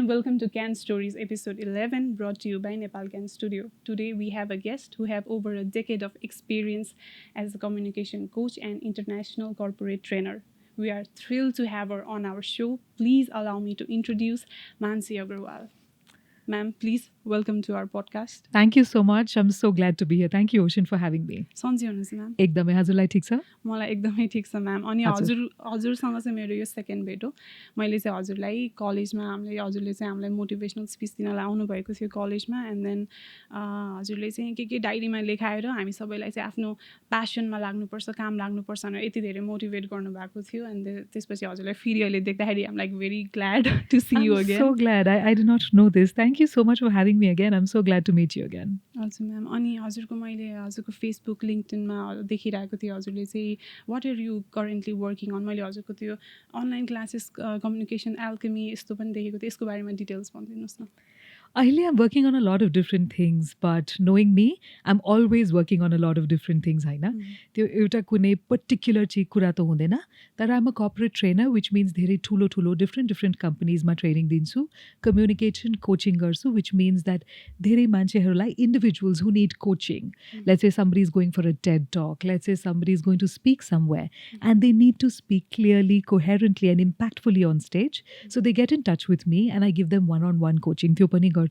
and welcome to Can Stories episode 11, brought to you by Nepal Can Studio. Today we have a guest who have over a decade of experience as a communication coach and international corporate trainer. We are thrilled to have her on our show. Please allow me to introduce Mannsi Agrawal. Ma'am, please welcome to our podcast. Thank you so much. I'm so glad to be here. Thank you, Ocean, for having me. सन्चै हुनुहुन्छ ma'am? एकदमै हजुरलाई ठिक छ? मलाई एकदमै ठिक छ म्याम. अनि हजुर. हजुरसँग चाहिँ मेरो यो सेकेन्ड भेट हो. मैले चाहिँ हजुरलाई कलेजमा हजुरले चाहिँ हामीलाई मोटिभेसनल स्पिच दिनलाई आउनुभएको थियो कलेजमा. एन्ड देन हजुरले चाहिँ के डायरीमा लेखाएर हामी सबैलाई चाहिँ आफ्नो प्यासनमा लाग्नुपर्छ, काम लाग्नुपर्छ भनेर यति धेरै मोटिभेट गर्नुभएको थियो. एन्ड त्यसपछि हजुरलाई फेरि अहिले देख्दाखेरि um like very glad to see you again. I'm so glad. I did not know this. Thank you so much for having me again. I'm so glad to meet you again. हजुर ma'am. अनि हजुरको Facebook लिङ्क्डइनमा देखिरहेको थियो हजुरले चाहिँ what are you currently working on. मैले हजुरको त्यो अनलाइन क्लासेस कम्युनिकेसन एल्केमी यस्तो पनि देखेको थिएँ. यसको बारेमा डिटेल्स भनिदिनुहोस् न. I'm working on a lot of different things, but knowing me, I'm always working on a lot of different things. त्यो एउटा कुनै particular कुरा त हुँदैन. तर I'm a corporate trainer, which means धेरै ठुलो different companies मा training दिन्छु. Communication coaching गर्छु, which means that धेरै मान्छेहरूलाई individuals who need coaching. Let's say somebody is going for a TED talk. Let's say somebody is going to speak somewhere and they need to speak clearly, coherently and impactfully on stage. So they get in touch with me and I give them one-on-one coaching. त्यो पनि गर्छु.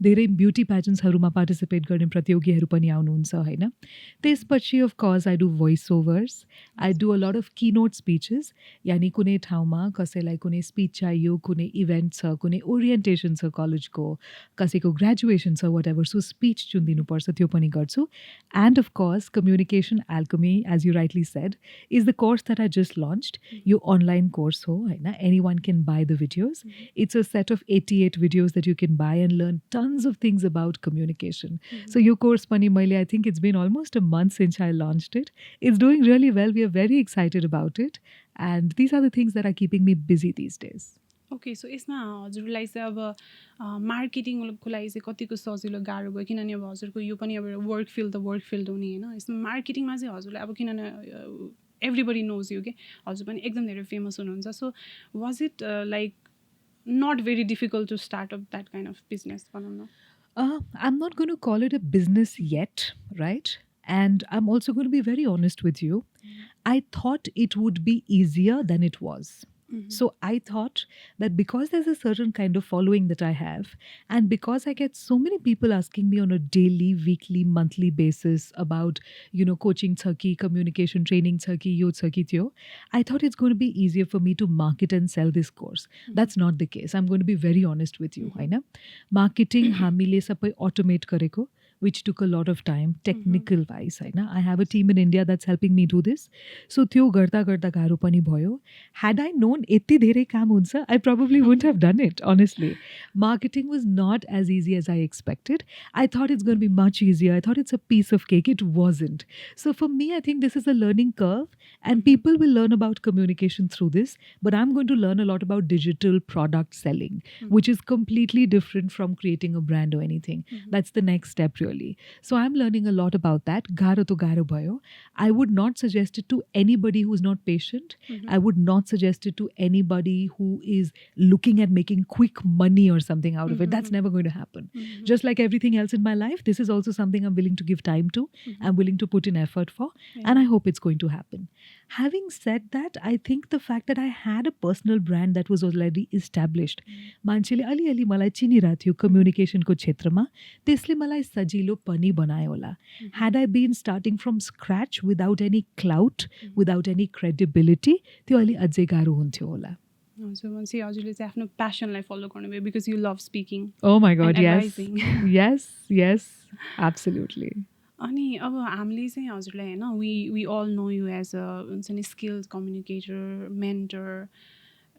धेरै beauty प्याजेन्ट्सहरूमा participate गर्ने प्रतियोगीहरू पनि आउनुहुन्छ होइन. त्यसपछि of course I do voice overs. I do a lot of keynote speeches. यानि कुनै ठाउँमा कसैलाई कुनै स्पिच चाहियो, कुनै इभेन्ट छ, कुनै ओरिएन्टेसन छ कलेजको, कसैको ग्रेजुएसन छ, वाट एभर. सो स्पिच जुन दिनुपर्छ त्यो पनि गर्छु. And of course communication alchemy, as you rightly said, is the course that I just launched. यो अनलाइन कोर्स हो होइन. Anyone can buy the videos. It's a set of 88 videos that you can buy and learn tons of things about communication. So your course pani maile, I think it's been almost a month since I launched it. It's doing really well. We are very excited about it. And these are the things that are keeping me busy these days. Okay. So यसमा हजुरलाई चाहिँ अब मार्केटिङको लागि चाहिँ कतिको सजिलो गाह्रो भयो? किनभने अब हजुरको यो पनि अब वर्क फिल्ड हो नि होइन. यसमा मार्केटिङमा चाहिँ हजुरलाई अब किनभने एभ्रिबडी नोज यु के, हजुर पनि एकदम धेरै फेमस हुनुहुन्छ. So was it like not very difficult to start up that kind of business? I'm not going to call it a business yet, right? And I'm also going to be very honest with you. I thought it would be easier than it was. So I thought that because there's a certain kind of following that I have, and because I get so many people asking me on a daily, weekly, monthly basis about, coaching Turkey, communication training Turkey, yo Turkey tyo, I thought it's going to be easier for me to market and sell this course. That's not the case. I'm going to be very honest with you. Marketing हामीले सबै automate गरेको, which took a lot of time, technical wise. I have a team in India that's helping me do this. So त्यो गर्दा गाह्रो पनि भयो. Had I known यति धेरै काम हुन्छ, I probably wouldn't have done it, honestly. Marketing was not as easy as I expected. I thought it's going to be much easier. I thought it's a piece of cake. It wasn't. So for me, I think this is a learning curve and people will learn about communication through this. But I'm going to learn a lot about digital product selling, which is completely different from creating a brand or anything. That's the next step, really. So I'm learning a lot about that. Garo to garo bhayo. I would not suggest it to anybody who's not patient. I would not suggest it to anybody who is looking at making quick money or something out of it. That's never going to happen. Just like everything else in my life, this is also something I'm willing to give time to. I'm willing to put in effort for. And I hope it's going to happen. Having said that, I think the fact that I had a personal brand that was already established, मान्छेले अलिअलि मलाई चिनिरहेको थियो कम्युनिकेसनको क्षेत्रमा, त्यसले मलाई सजिलो पनि बनायो होला. Had I been starting from scratch without any clout, without any credibility, त्यो अलि अझै गाह्रो हुन्थ्यो होला. So Mannsi, हजुरले चाहिँ आफ्नो प्यासनलाई फलो गर्नुभयो because you love speaking. Oh my God, yes. yes, absolutely. अनि अब हामीले चाहिँ हजुरलाई होइन we all know you as a हुन्छ नि skilled communicator, mentor.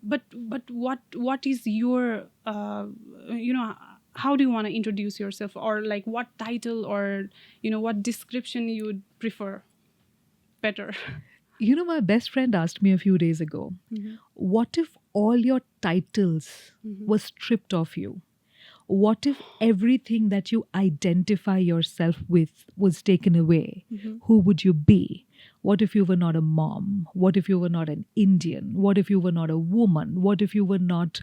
But what is your how do you want to introduce yourself, or like what title or what description you would prefer better? My best friend asked me a few days ago, what if all your titles were stripped off you? What if everything that you identify yourself with was taken away? Who would you be? What if you were not a mom? What if you were not an Indian? What if you were not a woman? What if you were not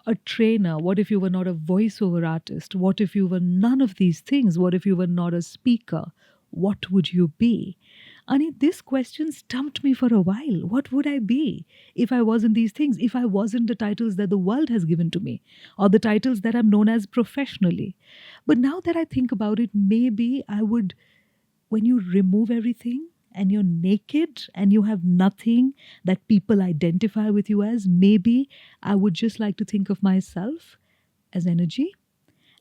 a trainer? What if you were not a voiceover artist? What if you were none of these things? What if you were not a speaker? What would you be? Ani, this question stumped me for a while. What would I be if I wasn't these things? If I wasn't the titles that the world has given to me, or the titles that I'm known as professionally? But now that I think about it, maybe I would, when you remove everything and you're naked and you have nothing that people identify with you as, maybe I would just like to think of myself as energy,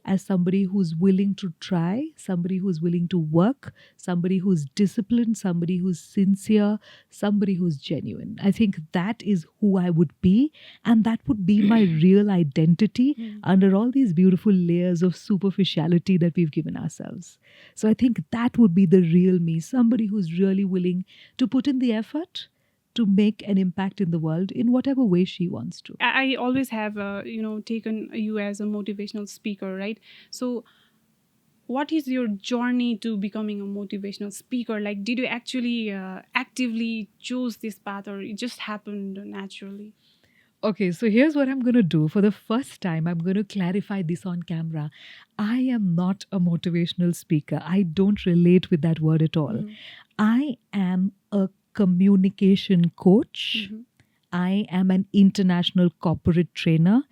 as somebody who's willing to try, somebody who's willing to work, somebody who's disciplined, somebody who's sincere, somebody who's genuine. I think that is who I would be, and that would be my real identity under all these beautiful layers of superficiality that we've given ourselves. So I think that would be the real me, somebody who's really willing to put in the effort to make an impact in the world in whatever way she wants to. I always have, taken you as a motivational speaker, right? So what is your journey to becoming a motivational speaker? Like, did you actually actively choose this path, or it just happened naturally? Okay, so here's what I'm going to do. For the first time, I'm going to clarify this on camera. I am not a motivational speaker. I don't relate with that word at all. I am a communication coach. I am an international corporate trainer,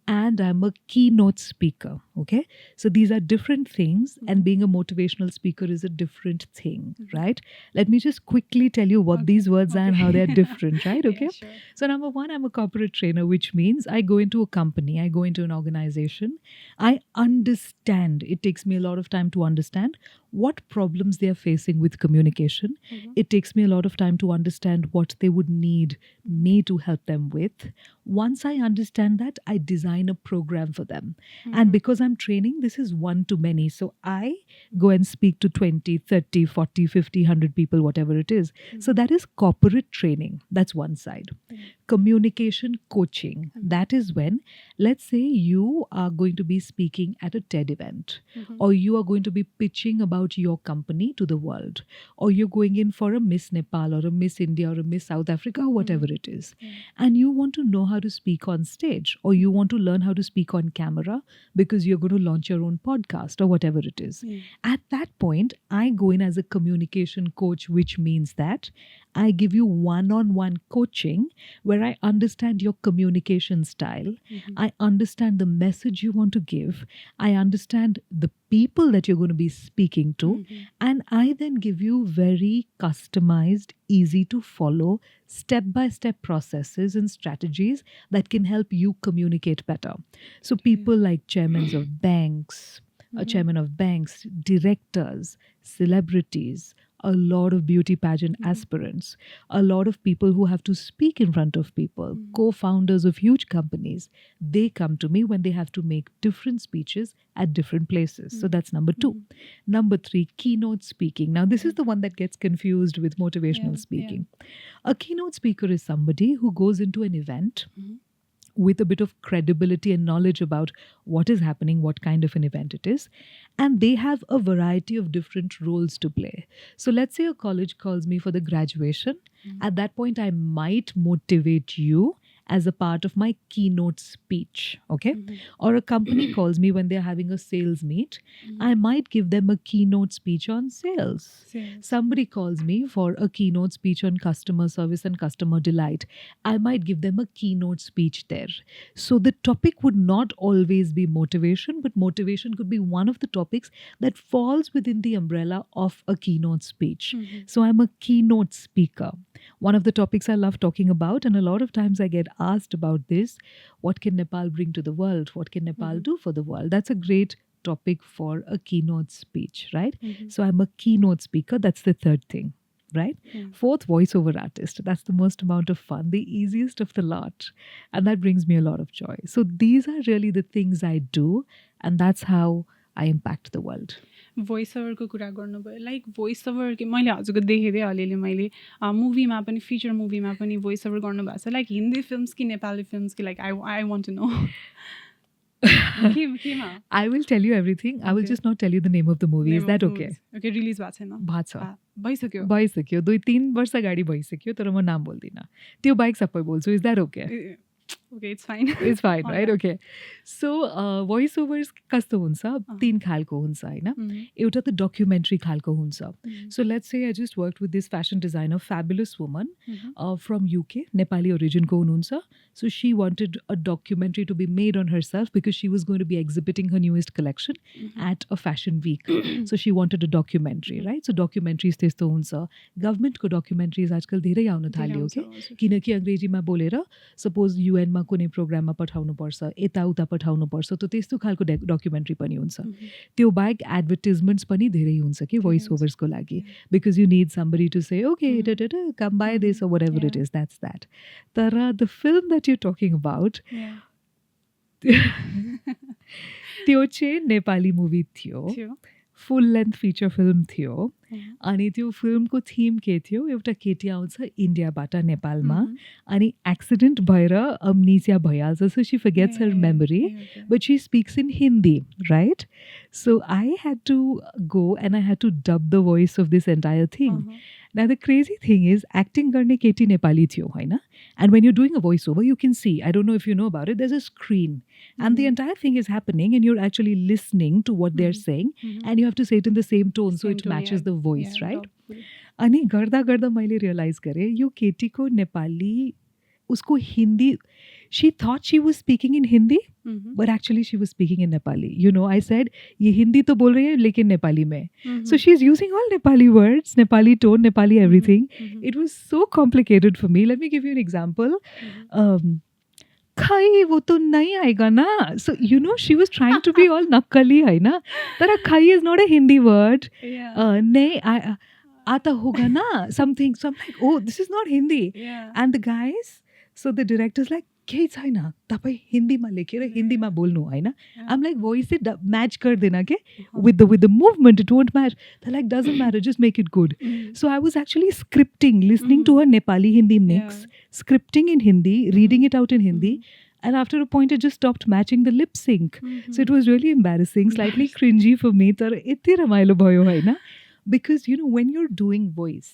and I'm a keynote speaker. Okay, so these are different things, and being a motivational speaker is a different thing, right? Let me just quickly tell you what these words are and how they're different, right? Okay. Yeah, sure. So number one, I'm a corporate trainer, which means I go into a company, I go into an organization, I understand. It takes me a lot of time to understand what problems they are facing with communication. It takes me a lot of time to understand what they would need me to help them with. Once I understand that, I design a program for them. And because I'm training, this is one to many. So I go and speak to 20, 30, 40, 50, 100 people, whatever it is. So that is corporate training. That's one side. Communication coaching. That is when, let's say you are going to be speaking at a TED event, or you are going to be pitching about your company to the world, or you're going in for a Miss Nepal or a Miss India or a Miss South Africa or whatever it is. And you want to know how to speak on stage, or you want to learn how to speak on camera because you're going to launch your own podcast or whatever it is. At that point, I go in as a communication coach, which means that I give you one-on-one coaching where I understand your communication style. I understand the message you want to give. I understand the people that you're going to be speaking to. And I then give you very customized, easy to follow, step-by-step processes and strategies that can help you communicate better. So people like chairmen of banks, chairman of banks, directors, celebrities, a lot of beauty pageant aspirants, a lot of people who have to speak in front of people, co-founders of huge companies, they come to me when they have to make different speeches at different places. So that's number two. Number three, keynote speaking. Now, this is the one that gets confused with motivational speaking. A keynote speaker is somebody who goes into an event with a bit of credibility and knowledge about what is happening, what kind of an event it is. And they have a variety of different roles to play. So let's say a college calls me for the graduation. At that point, I might motivate you as a part of my keynote speech, okay? Or a company calls me when they're having a sales meet. I might give them a keynote speech on sales. Somebody calls me for a keynote speech on customer service and customer delight. I might give them a keynote speech there. So the topic would not always be motivation, but motivation could be one of the topics that falls within the umbrella of a keynote speech. So I'm a keynote speaker. One of the topics I love talking about, and a lot of times I get asked about this, what can Nepal bring to the world? What can Nepal do for the world? That's a great topic for a keynote speech, right? So I'm a keynote speaker. That's the third thing, right? Fourth, voiceover artist. That's the most amount of fun, the easiest of the lot. And that brings me a lot of joy. So these are really the things I do. And that's how I impact the world. Voice ओभरको कुरा गर्नुभयो like voice over मैले हजुरको देखेँ थिएँ अलिअलि मैले मुभीमा पनि फिचर मुभीमा पनि भोइस ओभर गर्नुभएको छ लाइक हिन्दी फिल्म्स कि नेपाली फिल्म्स कि like I want to know केमा I will tell you everything. I will just not tell you the name of the movie. Is that okay? Okay release भएको छैन भएको छ भइसक्यो 2-3 वर्ष अगाडि भइसक्यो तर म नाम बोल्दिनँ त्यो बाहेक सबै बोल्छु. Is that okay? Okay, it's fine. It's fine, Oh, right? yeah. Okay. So, voiceovers कस्तो हुन्छ तीन खालको हुन्छ हैन एउटा त documentary खालको हुन्छ. So let's say I just worked with this fashion designer, fabulous woman from UK, Nepali origin ko hununcha. So she wanted a documentary to be made on herself because she was going to be exhibiting her newest collection at a fashion week. So she wanted a documentary, right? So documentaries त्यस्तो हुन्छ. Government को documentaries आजकल धेरै आउन थाल्यो के किनकि अंग्रेजीमा बोलेर सपोज UN मा कुनै प्रोग्राममा पठाउनु पर्छ यताउता पठाउनु पर्छ त त्यस्तो खालको डकुमेन्ट्री पनि हुन्छ त्यो बाहेक एडभर्टिजमेन्ट्स पनि धेरै हुन्छ कि भोइस ओभर्सको लागि because you need somebody to say okay come by this or whatever it is that's that तर the film that you talking about त्यो चाहिँ नेपाली मुभी थियो फुल लेन्थ फिचर फिल्म थियो अनि त्यो फिल्मको थिम के थियो एउटा केटी आउँछ इन्डियाबाट नेपालमा अनि एक्सिडेन्ट भएर अम्नेसिया भइहाल्छ so she forgets her memory but she speaks in Hindi right so I had to go and I had to dub the voice of this entire thing Now the crazy thing is acting गर्ने केटी नेपाली थियो हैन and when you're doing a voiceover you can see I don't know if you know about it there's a screen and the entire thing is happening and you're actually listening to what they're saying and you have to say it in the same tone so it matches the voice right अनि गर्दा गर्दा मैले realise गरेँ यो केटीको नेपाली उसको Hindi she thought she was speaking in Hindi but actually she was speaking in Nepali you know I said ये हिंदी तो बोल रही है लेकिन नेपाली में so she's using all Nepali words Nepali tone Nepali everything it was so complicated for me let me give you an example खाई वो तो नहीं आएगा ना so you know she was trying to be all नक्कली है ना तर खाई is not a Hindi word नहीं आता होगा ना something so I'm like oh this is not Hindi and the guys so the director's like केही छैन तपाईँ हिन्दीमा लेखेर हिन्दीमा बोल्नु होइन आम लाइक भोइस चाहिँ म्याच गर्दैन के with the movement it won't match they're like doesn't matter just make it good so I was actually scripting listening to a Nepali Hindi mix scripting in Hindi reading it out in Hindi and after a point it just stopped matching the lip sync so it was really embarrassing slightly cringy for me तर यति रमाइलो भयो होइन because you know when you're doing voice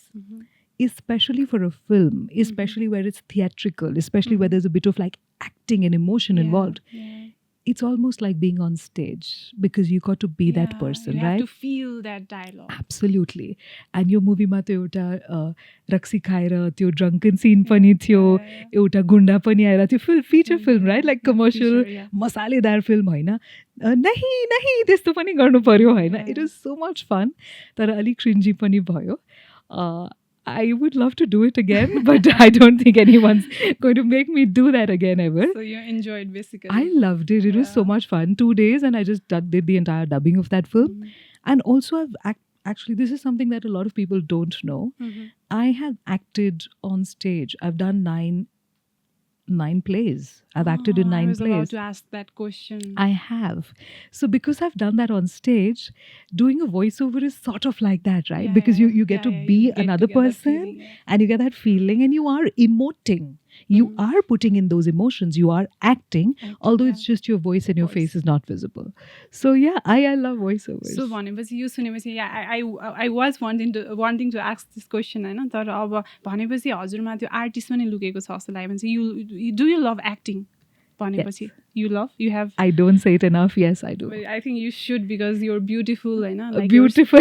especially for a film especially where it's theatrical especially where there's a bit of like acting and emotion involved it's almost like being on stage because you got to be that person you right have to feel that dialogue absolutely and your movie ma to euta रक्सी खाएर त्यो drunken scene पनि थियो एउटा गुण्डा पनि आएर थियो full feature film right like commercial मसालेदार film हैन नहीं नहीं त्यस्तो पनि गर्नु पर्यो हैन it was so much fun तर अलि cringy पनि भयो I would love to do it again, but I don't think anyone's going to make me do that again ever. So you enjoyed basically. I loved it. It was so much fun. 2 days and I just did the entire dubbing of that film. And also actually, this is something that a lot of people don't know. I have acted on stage. I've done nine plays. I've acted in 9 plays. I was about to ask that question. I have. So because I've done that on stage, doing a voiceover is sort of like that, right? Because you get to be another person and you get that feeling and you are emoting. You are putting in those emotions. You are acting, although it's just your voice and your face is not visible. So yeah, I love voiceovers. So भनेपछि यो सुनेपछि I was wanting to ask this question हैन तर अब भनेपछि हजुरमा त्यो artist पनि लुकेको छ जस्तो लाग्यो भने do you love acting भनेपछि you have I don't say it enough yes I do but I think you should because you're beautiful हैन like beautiful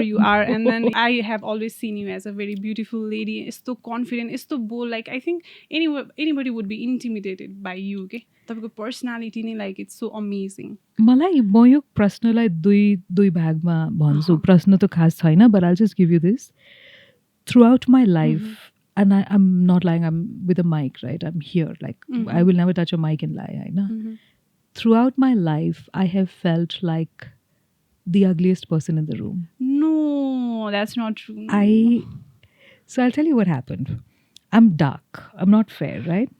you are and then I have always seen you as a very beautiful lady यस्तो confident यस्तो bold like I think anybody would be intimidated by you okay तपाईको personality नै like it's so amazing मलाई म यो प्रश्नलाई दुई भागमा भन्छु प्रश्न त खास छैन but I'll just give you this throughout my life and I'm not lying I'm with a mic right I'm here like I will never touch a mic and lie I know throughout my life I have felt like the ugliest person in the room no that's not true so I'll tell you what happened I'm dark I'm not fair right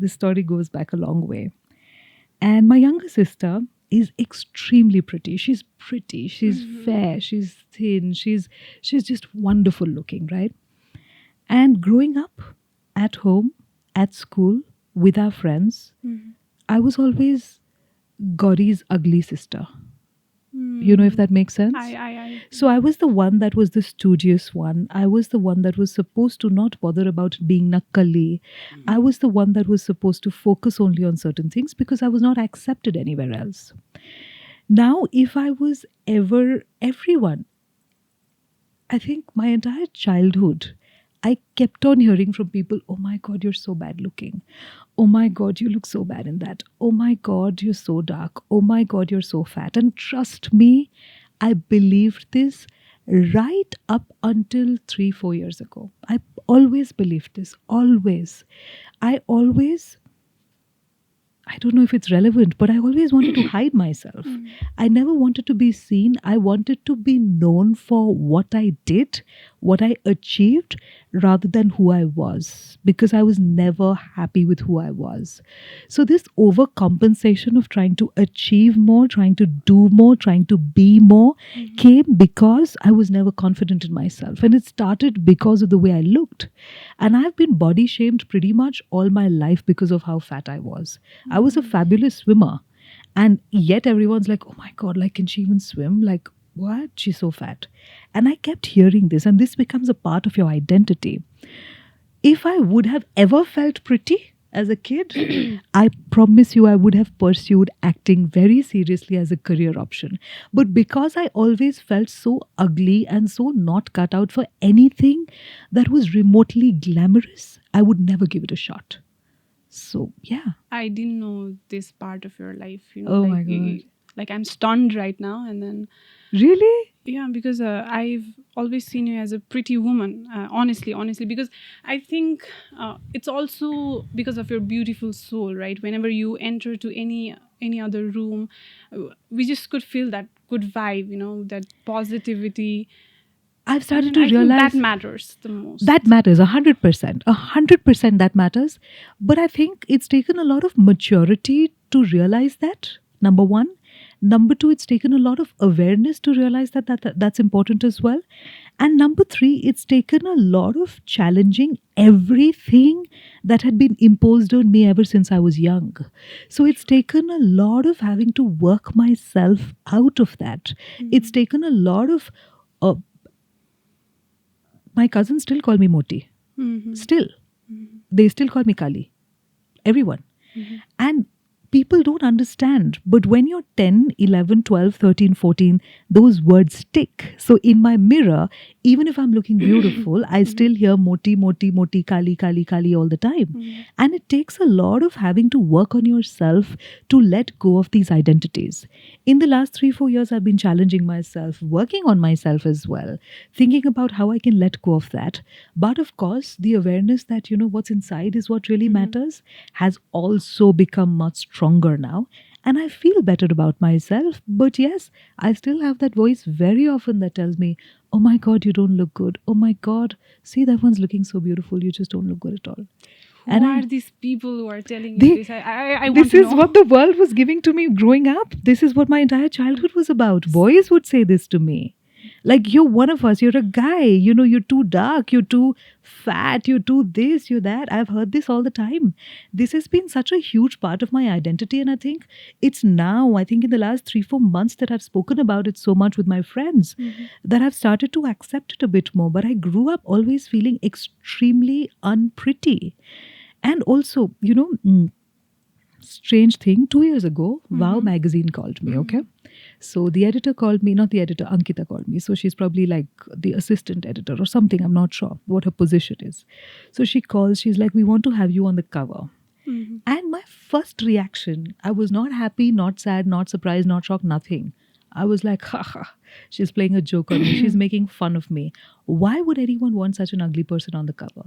this story goes back a long way and my younger sister is extremely pretty she's fair she's thin she's just wonderful looking right and growing up at home, at school, with our friends, I was always Gauri's ugly sister. You know, if that makes sense? I So I was the one that was the studious one. I was the one that was supposed to not bother about being nakkali. I was the one that was supposed to focus only on certain things because I was not accepted anywhere else. Now, if I was ever everyone, I think my entire childhood, I kept on hearing from people, oh my God, you're so bad looking. Oh my God, you look so bad in that. Oh my God, you're so dark. Oh my God, you're so fat. And trust me, I believed this right up until 3, 4 years ago. I always believed this, always. I always I don't know if it's relevant, but I always wanted to hide myself. I never wanted to be seen. I wanted to be known for what I did, what I achieved, rather than who I was, because I was never happy with who I was. So, this overcompensation of trying to achieve more, trying to do more, trying to be more came because I was never confident in myself. And it started because of the way I looked. And I've been body shamed pretty much all my life because of how fat I was. I was a fabulous swimmer. And yet everyone's like, oh my God, like, can she even swim? Like, what? She's so fat. And I kept hearing this, and this becomes a part of your identity. If I would have ever felt pretty as a kid, I promise you I would have pursued acting very seriously as a career option. But because I always felt so ugly and so not cut out for anything that was remotely glamorous, I would never give it a shot. So, yeah. I didn't know this part of your life. Oh my God. Like I'm stunned right now. And then Really? yeah, because I've always seen you as a pretty woman. Honestly, because I think it's also because of your beautiful soul, right? Whenever you enter to any other room, we just could feel that good vibe, that positivity. I've started And to I think realize that matters the most. that matters 100%. 100% that matters. But I think it's taken a lot of maturity to realize that, number one. Number two, it's taken a lot of awareness to realize that's important as well. And number three, it's taken a lot of challenging everything that had been imposed on me ever since I was young. So it's taken a lot of having to work myself out of that. It's taken a lot of. Uh, my cousins still call me Moti. Still. They still call me Kali. Everyone. And people don't understand. But when you're 10, 11, 12, 13, 14, those words stick. So in my mirror, even if I'm looking beautiful, I still hear Moti, Moti, Moti, Kali, Kali, Kali all the time. And it takes a lot of having to work on yourself to let go of these identities. In the last 3, 4 years, I've been challenging myself, working on myself as well, thinking about how I can let go of that. But of course, the awareness that, what's inside is what really matters has also become much stronger now. And I feel better about myself. But yes, I still have that voice very often that tells me, oh my God, you don't look good. Oh my God, see, that one's looking so beautiful. You just don't look good at all. Who are these people who are telling you They- this? I want This to is know. what the world was giving to me growing up. This is what my entire childhood was about. Boys would say this to me. Like, you're one of us, you're a guy, you're too dark, you're too fat, you're too this, you're that. I've heard this all the time. This has been such a huge part of my identity. And I think it's now, I think in the last 3, 4 months that I've spoken about it so much with my friends, that I've started to accept it a bit more. But I grew up always feeling extremely unpretty. And also, strange thing, 2 years ago, Wow magazine called me, okay? So the editor called me, not the editor, Ankita called me. So she's probably like the assistant editor or something. I'm not sure what her position is. So she calls, she's like, we want to have you on the cover. And my first reaction, I was not happy, not sad, not surprised, not shocked, nothing. I was like, ha ha, she's playing a joke on me. She's making fun of me. Why would anyone want such an ugly person on the cover?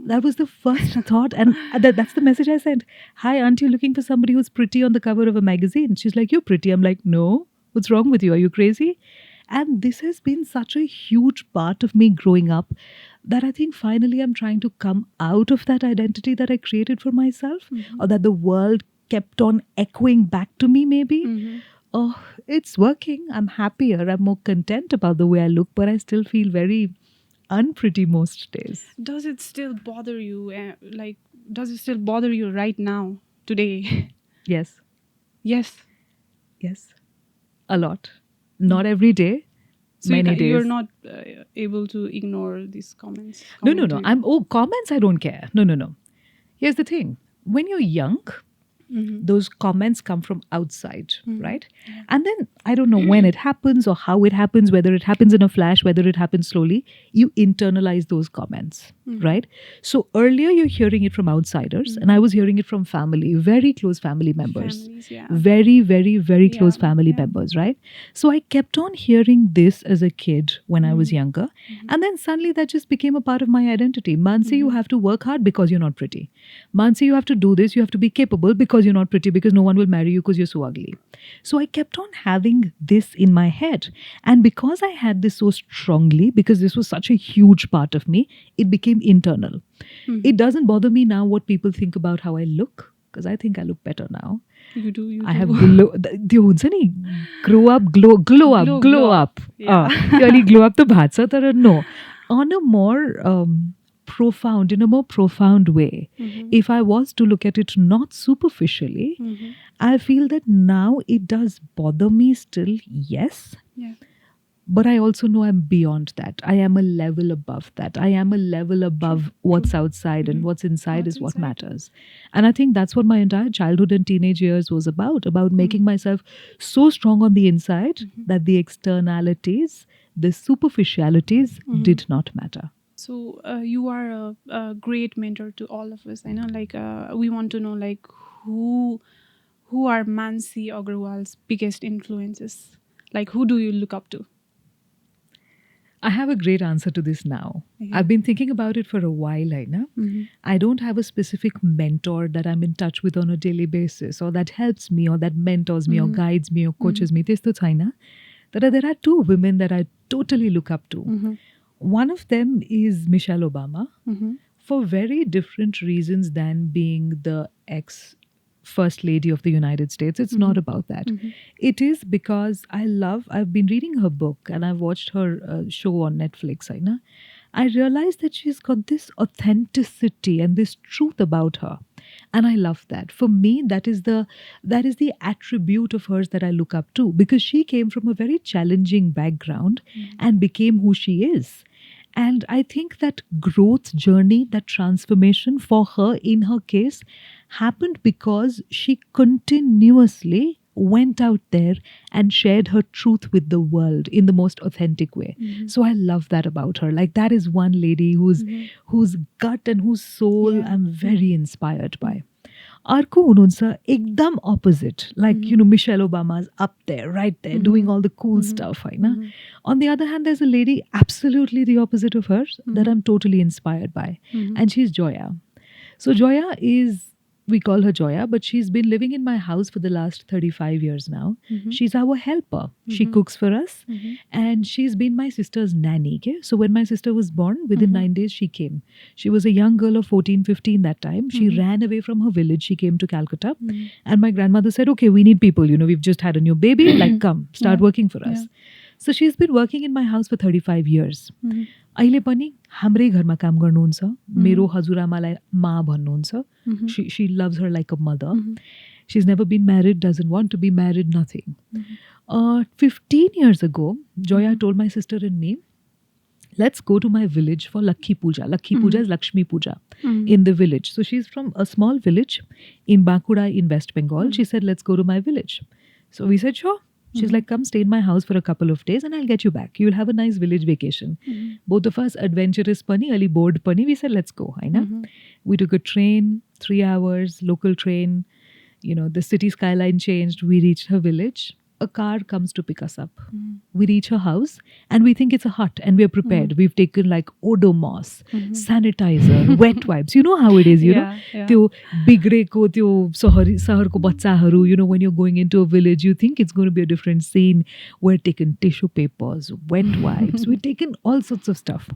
That was the first thought. And that's the message I sent. Hi, aren't you looking for somebody who's pretty on the cover of a magazine? She's like, you're pretty. I'm like, no. What's wrong with you? Are you crazy? And this has been such a huge part of me growing up that I think finally I'm trying to come out of that identity that I created for myself, or that the world kept on echoing back to me, maybe. Oh, it's working. I'm happier. I'm more content about the way I look, but I still feel very unpretty most days. Does it still bother you? Does it still bother you right now, today? Yes. Yes. Yes. A lot. Not every day, So many days. you're not able to ignore these comments? No. commentary? Comments, I don't care. No. Here's the thing. When you're young, those comments come from outside, right? And then I don't know when it happens or how it happens, whether it happens in a flash, whether it happens slowly, you internalize those comments, right? So earlier you're hearing it from outsiders, and I was hearing it from family, very close family members. Families, yeah. Very, very, very close Yeah, family yeah. members, right? So I kept on hearing this as a kid when I was younger. And then suddenly that just became a part of my identity. Mannsi, you have to work hard because you're not pretty. Mannsi, you have to do this, you have to be capable because you're not pretty, because no one will marry you because you're so ugly. So I kept on having this in my head. And because I had this so strongly, because this was such a huge part of me, it became internal. It doesn't bother me now what people think about how I look, because I think I look better now. You do. I have glow. त्यो हुन्छ नि, grow up, glow up. Yeah. त्यो अलि glow up त भएको छ, तर no. On a more profound, in a more profound way, if I was to look at it not superficially, I feel that now it does bother me still, yes. Yeah. But I also know I'm beyond that. I am a level above that. I am a level above what's outside, and what's inside is what matters. And I think that's what my entire childhood and teenage years was about making myself so strong on the inside that the externalities, the superficialities did not matter. So you are a great mentor to all of us. I know, like we want to know, like who are Mannsi Agrawal's biggest influences? Like who do you look up to? I have a great answer to this now. Okay. I've been thinking about it for a while, Aina. I don't have a specific mentor that I'm in touch with on a daily basis, or that helps me, or that mentors me, or guides me, or coaches me. त्यस्तो छैन. There are two women that I totally look up to. One of them is Michelle Obama, for very different reasons than being the ex-first lady of the United States. It's not about that. It is because I've been reading her book, and I've watched her show on Netflix. I realized that she's got this authenticity and this truth about her. And I love that. For me, that is the attribute of hers that I look up to, because she came from a very challenging background and became who she is. And I think that growth journey, that transformation for her, in her case, happened because she continuously went out there and shared her truth with the world in the most authentic way. So I love that about her. Like, that is one lady whose gut and whose soul I'm very inspired by. अर्को हुनुहुन्छ एकदम opposite, like Michelle Obama's up there, right there, doing all the cool stuff. On the other hand, there's a lady absolutely the opposite of her that I'm totally inspired by, and she's Joya. So Joya is, we call her Joya, but she's been living in my house for the last 35 years now. She's our helper. She cooks for us, and she's been my sister's nanny. Okay? So when my sister was born, within 9 days she came. She was a young girl of 14, 15 that time. She ran away from her village. She came to Calcutta, and my grandmother said, okay, we need people. We've just had a new baby. Like, come, start working for us. So she's been working in my house for 35 years. अहिले पनि हाम्रै घरमा काम गर्नुहुन्छ. मेरो हजुरआमालाई मा भन्नुहुन्छ. She loves her like a mother. She's never been married, doesn't want to be married, nothing. 15 years ago, Joya told my sister and me, let's go to my village for Lakhi Puja. Lakhi Puja is Lakshmi Puja in the village. So she's from a small village in Bankura in West Bengal. She said, let's go to my village. So we said, sure. She's like, come stay in my house for a couple of days and I'll get you back. You'll have a nice village vacation. Both of us adventurous pani, ali bored pani. We said, let's go. We took a train, 3 hours, local train. The city skyline changed. We reached her village. A car comes to pick us up. We reach her house and we think it's a hut and we're prepared. We've taken like Odomos, sanitizer, wet wipes. You know how it is, you know? त्यो बिग्रेको त्यो सहरको बच्चाहरू, when you're going into a village, you think it's going to be a different scene. We're taking tissue papers, wet wipes. We've taken all sorts of stuff.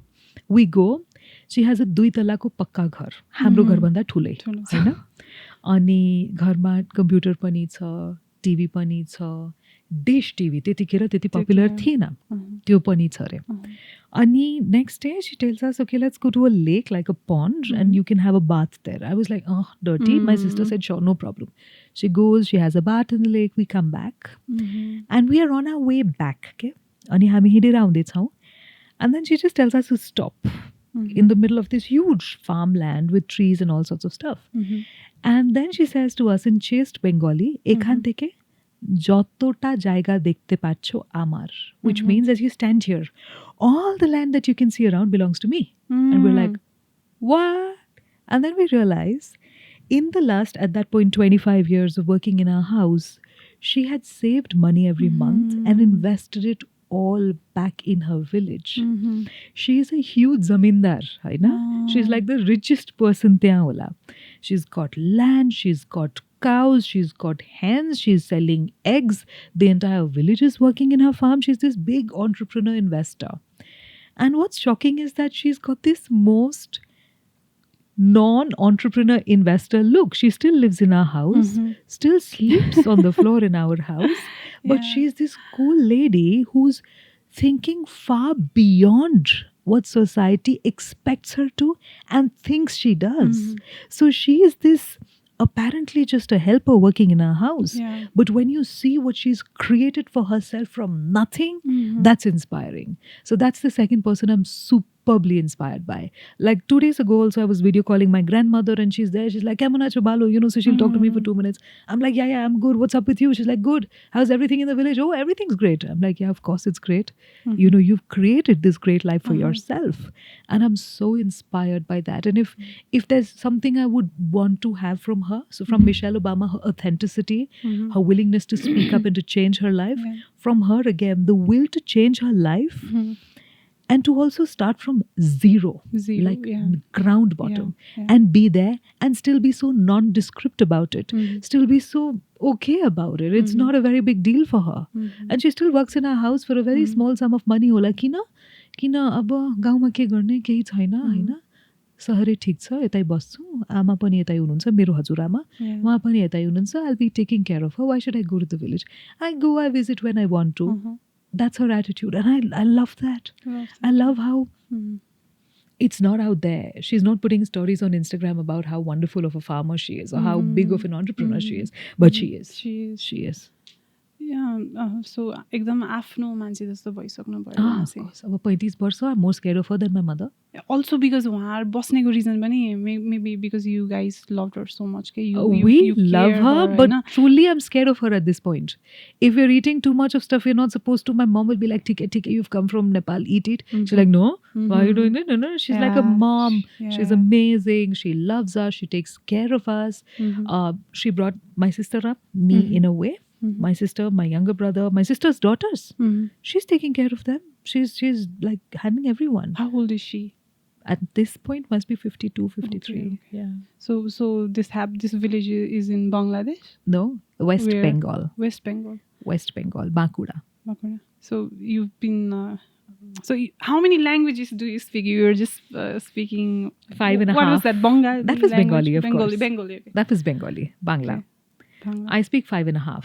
We go. She has a 2 तलाको पक्का घर. हाम्रो घरभन्दा ठुलै, हैन? अनि घरमा computer पनि छ, TV पनि छ, डिश टिभी त्यतिखेर त्यति पपुलर थिएन, त्यो पनि छ अरे. अनि next day she tells us, okay, let's go to a lake, like a pond, and you can have a bath there. I was like, oh, dirty. My sister said, sure, no problem. She goes, she has a bath in the lake, we come back. And we are on our way back. Okay? Ani हामी हिँडेर आउँदैछौँ. And then she just tells us to stop in the middle of this huge farmland with trees and all sorts of stuff. And then she says to us in chaste Bengali, এখান থেকে যতটা জায়গা দেখতে পাচ্ছো আমার, which means as you stand here, all the land that you can see around belongs to me. And we're like, what? And then we realize in the last, at that point, 25 years of working in our house, she had saved money every month and invested it all back in her village. She is a huge zamindar, right? She's like the richest person ત્યાં होला. She's got land, she's got cows, she's got hens, she's selling eggs. The entire village is working in her farm. She's this big entrepreneur investor. And what's shocking is that she's got this most non-entrepreneur investor look. She still lives in our house, still sleeps on the floor in our house, but she's this cool lady who's thinking far beyond what society expects her to and thinks she does. So she is this apparently just a helper working in her house. But when you see what she's created for herself from nothing, that's inspiring. So that's the second person I'm superbly inspired by. Like 2 days ago also, I was video calling my grandmother and she's there. She's like, "Kamuna Chabalo," so she'll talk to me for 2 minutes. I'm like, yeah, I'm good. What's up with you? She's like, good. How's everything in the village? Oh, everything's great. I'm like, yeah, of course it's great. You've created this great life for yourself. And I'm so inspired by that. And if there's something I would want to have from her, so from Michelle Obama, her authenticity, her willingness to speak up and to change her life, from her again, the will to change her life, and to also start from zero, like ground bottom, and be there and still be so nondescript about it, still be so okay about it. It's not a very big deal for her. And she still works in her house for a very small sum of money. होला किन अब गाउँमा के गर्ने केही छैन हैन, सहरै ठिक छ, यतै बस्छु, आमा पनि यतै हुनुहुन्छ, मेरो हजुरआमा उहाँ पनि यतै हुनुहुन्छ, I'll be taking care of her. Why should I go to the village? I go, I visit when I want to. That's her attitude, and I love that. I love how it's not out there. She's not putting stories on Instagram about how wonderful of a farmer she is or how big of an entrepreneur she is, but she is. She is. So एकदम आफ्नो मान्छे जस्तो भइसक्नु भयो. अब 35 वर्ष, I'm more scared of her than my mother. Also because उहाँ बस्नेको reason पनि maybe because you guys loved her so much. We love her, but truly I'm scared of her at this point. If you're eating too much of stuff you're not supposed to, my mom will be like, "Thik hai, you've come from Nepal, eat it." She's like, no, why are you doing it? No. She's like a mom. She's amazing. She loves us. She takes care of us. She brought my sister up, me in a way. My sister, my younger brother, my sister's daughters. She's taking care of them. She's like handling everyone. How old is she? At this point must be 52, 53. Okay. Yeah. So this village is in Bangladesh? No, West Bengal. West Bengal, Bankura. So you've been how many languages do you speak? You were just speaking 5.5. What was that? Bengali? That was Bengali, of course. Bengali. Okay. That was Bengali, Bangla. Bangla. I speak 5.5.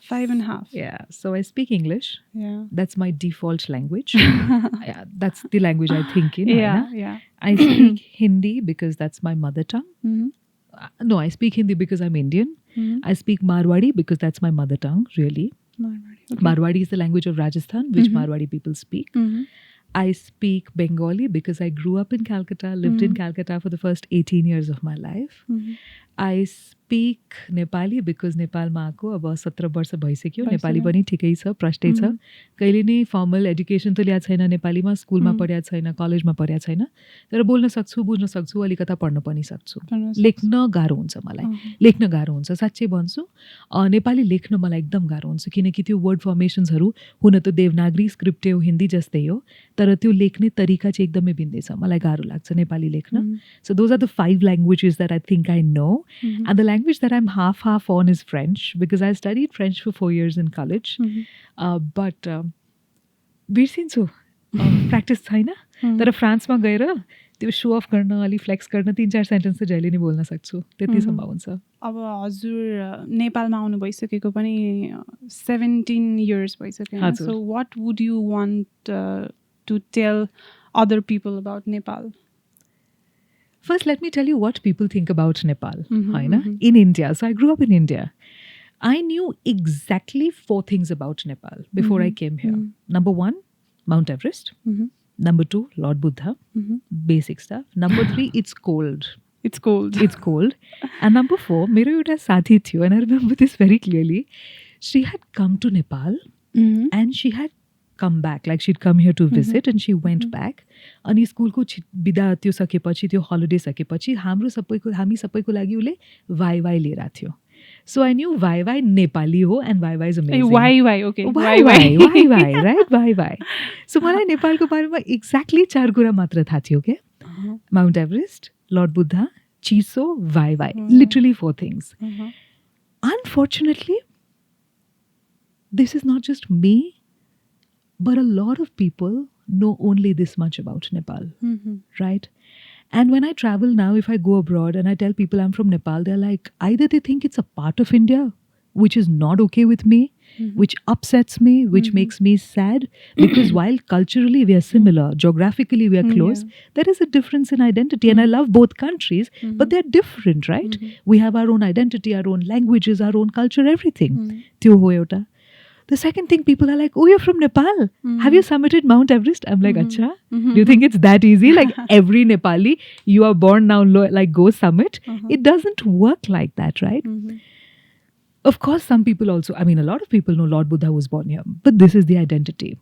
5.5. Yeah. So I speak English. Yeah. That's my default language. Yeah, that's the language I think in. Yeah. I speak Hindi because that's my mother tongue. No, I speak Hindi because I'm Indian. I speak Marwadi because that's my mother tongue, really. Marwadi. Okay. Marwadi is the language of Rajasthan, which Marwadi people speak. I speak Bengali because I grew up in Calcutta, lived in Calcutta for the first 18 years of my life. I speak Nepali because नेपालमा आएको अब 17 वर्ष भइसक्यो. नेपाली पनि ठिकै छ, प्रष्टै छ. कहिले नै फर्मल एजुकेसन त ल्याएको छैन नेपालीमा, स्कुलमा पढाएको छैन, कलेजमा पढाएको छैन. तर बोल्न सक्छु, बुझ्न सक्छु, अलिकता पढ्न पनि सक्छु. लेख्न गाह्रो हुन्छ मलाई. लेख्न गाह्रो हुन्छ, साच्चै भन्छु. नेपाली लेख्न मलाई एकदम गाह्रो हुन्छ किनकि त्यो वर्ड फर्मेसन्सहरू हुन त देवनागरी स्क्रिप्टै हो, हिन्दी जस्तै हो, तर त्यो लेख्ने तरिका चाहिँ एकदमै भिन्दै छ. मलाई गाह्रो लाग्छ नेपाली लेख्न. So those are the 5 languages that I think I know. And the language that I'm half on is French because I studied French for 4 years in college. But बिर्सिन्छु, practice छैन. तर फ्रान्समा गएर त्यो सो अफ गर्न अलि फ्लेक्स गर्न 3-4 sentence चाहिँ जहिले नै बोल्न सक्छु त्यतिसम्म हुन्छ अब हजुर नेपालमा आउनु भइसकेको पनि 17 इयर्स भइसक्यो होइन so what would you want to tell other people about Nepal First, let me tell you what people think about Nepal. In India. So I grew up in India. I knew exactly 4 things about Nepal before I came here. Number 1, Mount Everest. Number 2, Lord Buddha. Basic stuff. Number 3, it's cold. It's cold. It's cold. And number 4, मेरो एउटा साथी थियो, and I remember this very clearly. She had come to Nepal and she had come back, like she'd come here to visit and she went back. अनि स्कुलको बिदा त्यो सकेपछि त्यो हलिडे सकेपछि हामी सबैको लागि उसले वाइ लिएर थियो. So I knew वाइ नेपाली हो and Y is amazing. Y okay. Y right Y. So मलाई नेपालको बारेमा एक्ज्याक्टली 4 कुरा मात्र थाहा थियो के. माउन्ट एभरेस्ट, लर्ड बुद्धा, चिसो, वाइ literally 4 things. Unfortunately, this is not just me, but a lot of people know only this much about Nepal, right? And when I travel now, if I go abroad and I tell people I'm from Nepal, they're like, either they think it's a part of India, which is not okay with me, which upsets me, which makes me sad, because while culturally we are similar, geographically we are close, there is a difference in identity. And I love both countries, but they're different, right? We have our own identity, our own languages, our own culture, everything. Tyo ho euta. The second thing, people are like, oh, you're from Nepal. Have you summited Mount Everest? I'm like, acha, do you think it's that easy? Like every Nepali, you are born now, like go summit. It doesn't work like that, right? Of course, some people also, I mean, a lot of people know Lord Buddha was born here, but this is the identity.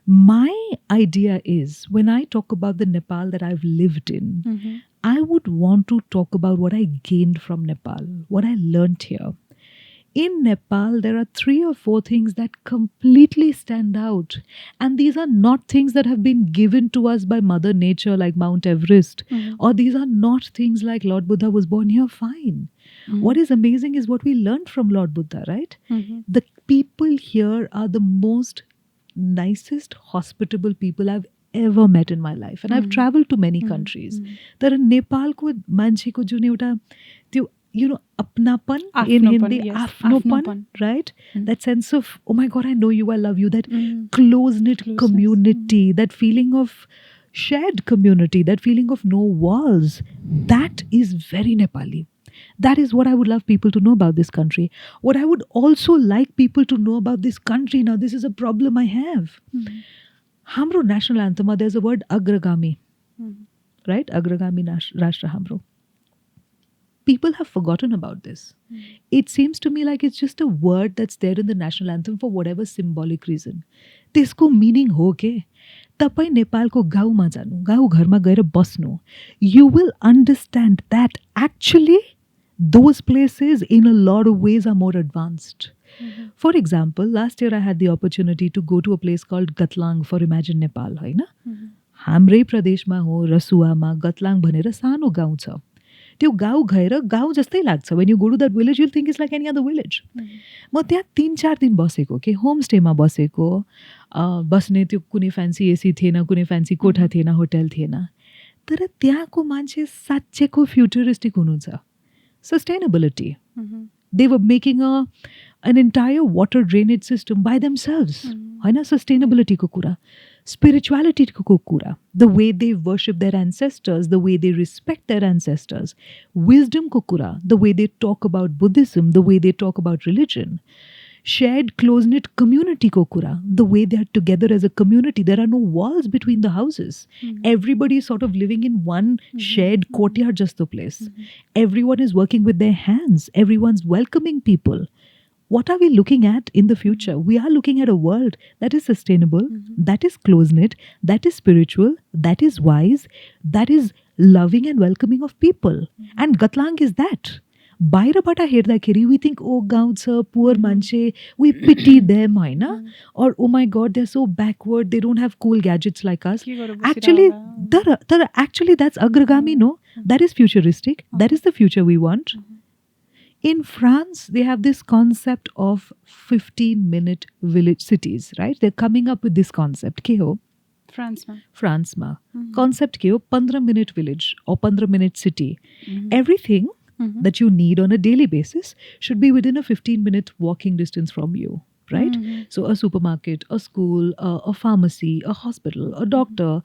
My idea is, when I talk about the Nepal that I've lived in, I would want to talk about what I gained from Nepal, what I learned here. In Nepal, there are 3 or 4 things that completely stand out. And these are not things that have been given to us by Mother Nature like Mount Everest. Or these are not things like Lord Buddha was born here, fine. What is amazing is what we learned from Lord Buddha, right? The people here are the most nicest, hospitable people I've ever met in my life. And I've traveled to many countries. There are Nepal ko manche ko jun euta त्यो apnapan in Hindi, afnopan, right? That sense of, oh my God, I know you, I love you, that close-knit community, that feeling of shared community, that feeling of no walls, that is very Nepali. That is what I would love people to know about this country. What I would also like people to know about this country, now this is a problem I have. Hamro national anthem, there's a word Agragami, right? Agragami Rashtra Hamro. People have forgotten about this. It seems to me like it's just a word that's there in the national anthem for whatever symbolic reason. त्यसको meaning हो के तपाईं नेपालको गाउँमा जानु, गाउँ घरमा गएर बस्नु, you will understand that actually those places in a lot of ways are more advanced. For example, last year I had the opportunity to go to a place called Gatlang for Imagine Nepal, हैन? हाम्रै प्रदेशमा हो, रसुवामा गतलाङ भनेर सानो गाउँ छ. त्यो गाउँ गएर गाउँ जस्तै लाग्छ. When you go to that village, you'll think it's like any other village. म त्यहाँ 3-4 दिन बसेको के होमस्टेमा बसेको, बस्ने त्यो कुनै फ्यान्सी एसी थिएन, कुनै फ्यान्सी कोठा थिएन, होटल थिएन. तर त्यहाँको मान्छे साच्चैको फ्युचरिस्टिक हुनुहुन्छ. Sustainability. They were making an entire water drainage system by themselves. हैन sustainability को कुरा. Spirituality ko kura, the way they worship their ancestors, the way they respect their ancestors, wisdom ko kura, the way they talk about Buddhism, the way they talk about religion, shared close-knit community ko kura, the way they are together as a community. There are no walls between the houses. Everybody is sort of living in one shared courtyard, just the place. Everyone is working with their hands. Everyone's welcoming people. What are we looking at in the future? We are looking at a world that is sustainable, that is close-knit, that is spiritual, that is wise, that is loving and welcoming of people. And Gatlang is that. बाहिरबाट हेर्दाखेरि we think, oh, गाउँ छ, poor मान्छे, we pity them, हैन? Or, oh my God, they're so backward, they don't have cool gadgets like us. Actually, actually that's Agragami, no? That is futuristic. That is the future we want. In France, they have this concept of 15-minute village cities, right? They're coming up with this concept. Ke ho? फ्रान्समा concept के हो 15-minute village or 15-minute city. Everything that you need on a daily basis should be within a 15-minute walking distance from you, right? So a supermarket, a school, a pharmacy, a hospital, a doctor,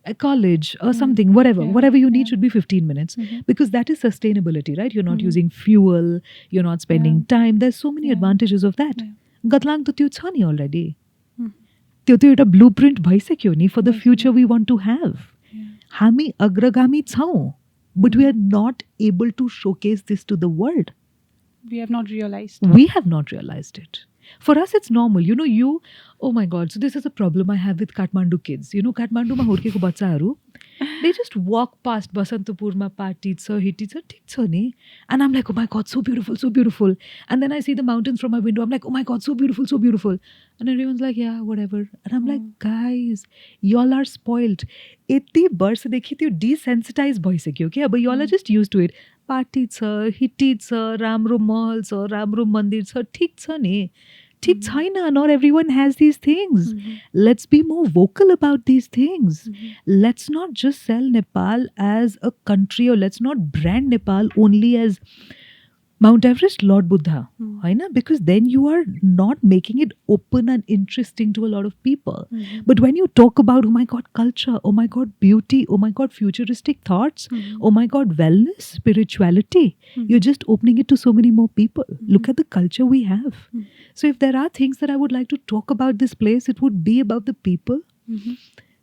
a college or something, whatever you need should be 15 minutes because that is sustainability, right? You're not using fuel, you're not spending time. There's so many advantages of that. Gatlang to त्यो छ नि already. त्यो त एउटा blueprint भइसक्यो नि for the future we want to have. हामी अग्रगामी छौं, but we are not able to showcase this to the world. We have not realized. We have not realized it. For us, it's normal. Oh my God. So this is a problem I have with Kathmandu kids. Kathmanduma hurkeko bachhaharu, they just walk past Basantapurma party, hiti, thik cha ni. And I'm like, oh my God, so beautiful, so beautiful. And then I see the mountains from my window. I'm like, oh my God, so beautiful, so beautiful. And everyone's like, yeah, whatever. And I'm like, guys, y'all are spoiled. Yeti barse dekhi tyo desensitized bhaisakyo ke aba y'all are just used to it. Party छ, हिट्टी छ, राम्रो महल छ, राम्रो मन्दिर छ, ठिक छ नि. ठिक छैन. Not everyone has these things. Let's be more vocal about these things. Let's not just sell Nepal as a country, or let's not brand Nepal only as Mount Everest, Lord Buddha. Because then you are not making it open and interesting to a lot of people. But when you talk about, oh my God, culture, oh my God, beauty, oh my God, futuristic thoughts, oh my God, wellness, spirituality, you're just opening it to so many more people. Look at the culture we have. So if there are things that I would like to talk about this place, it would be about the people.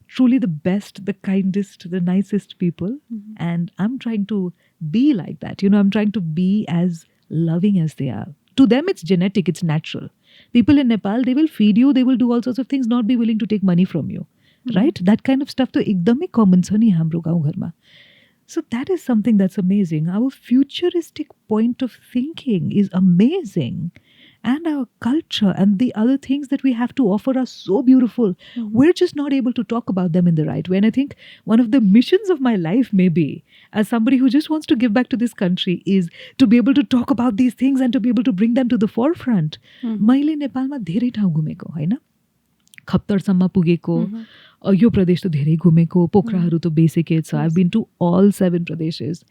Truly the best, the kindest, the nicest people. And I'm trying to be like that. I'm trying to be as loving as they are. To them, it's genetic, it's natural. People in Nepal, they will feed you, they will do all sorts of things, not be willing to take money from you. Right? That kind of stuff to ekdamai common cha ni hamro gaउँ घरमा. So that is something that's amazing. Our futuristic point of thinking is amazing. And our culture and the other things that we have to offer are so beautiful. We're just not able to talk about them in the right way. And I think one of the missions of my life, maybe, as somebody who just wants to give back to this country, is to be able to talk about these things and to be able to bring them to the forefront. मैले नेपालमा धेरै ठाउँ घुमेको हैन. खप्तरसम्म पुगेको, यो प्रदेश त धेरै घुमेको, पोखराहरू त बेसिकै छ. I've been to all 7 pradeshes.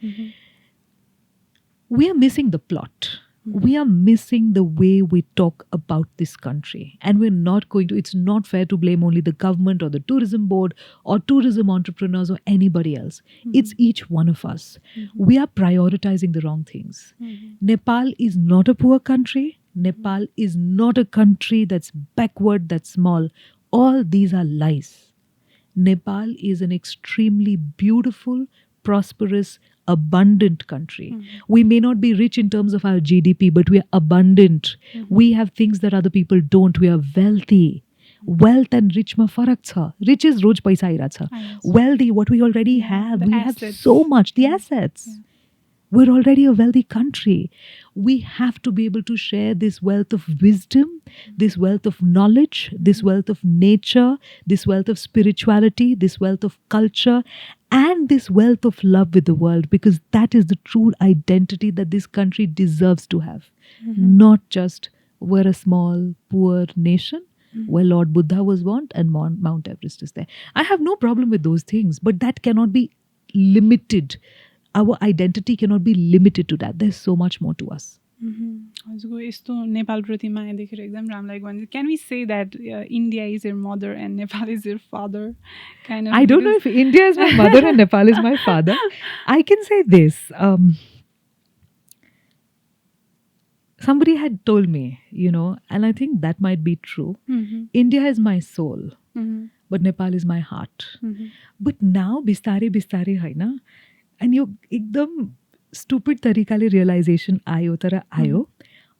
We are missing the plot. We are missing the way we talk about this country. And we're not going to, it's not fair to blame only the government or the tourism board or tourism entrepreneurs or anybody else. It's each one of us. We are prioritizing the wrong things. Nepal is not a poor country. Nepal is not a country that's backward, that's small. All these are lies. Nepal is an extremely beautiful, prosperous, abundant country. We may not be rich in terms of our GDP, but we are abundant. We have things that other people don't. We are wealthy. Wealth and rich ma farak cha. Rich is roj paisa aira cha. Wealthy, what we already have. We have so much. The assets. We're already a wealthy country. We have to be able to share this wealth of wisdom, this wealth of knowledge, this wealth of nature, this wealth of spirituality, this wealth of culture, and this wealth of love with the world, because that is the true identity that this country deserves to have. Not just we're a small, poor nation where Lord Buddha was born and Mount Everest is there. I have no problem with those things, but that cannot be limited. Our identity cannot be limited to that. There's so much more to us. हजुरको यस्तो नेपाल प्रति माया देखेर एकदम राम्रो लाग्यो भने can we say that India is your mother and Nepal is your father? Kind of. I don't know if India is my mother and Nepal is my father. I can say this. Somebody had told me, and I think that might be true. India is my soul, but Nepal is my heart. But now, bistare haina, and you ekdam stupid तरिकाले realisation आयो तर आयो.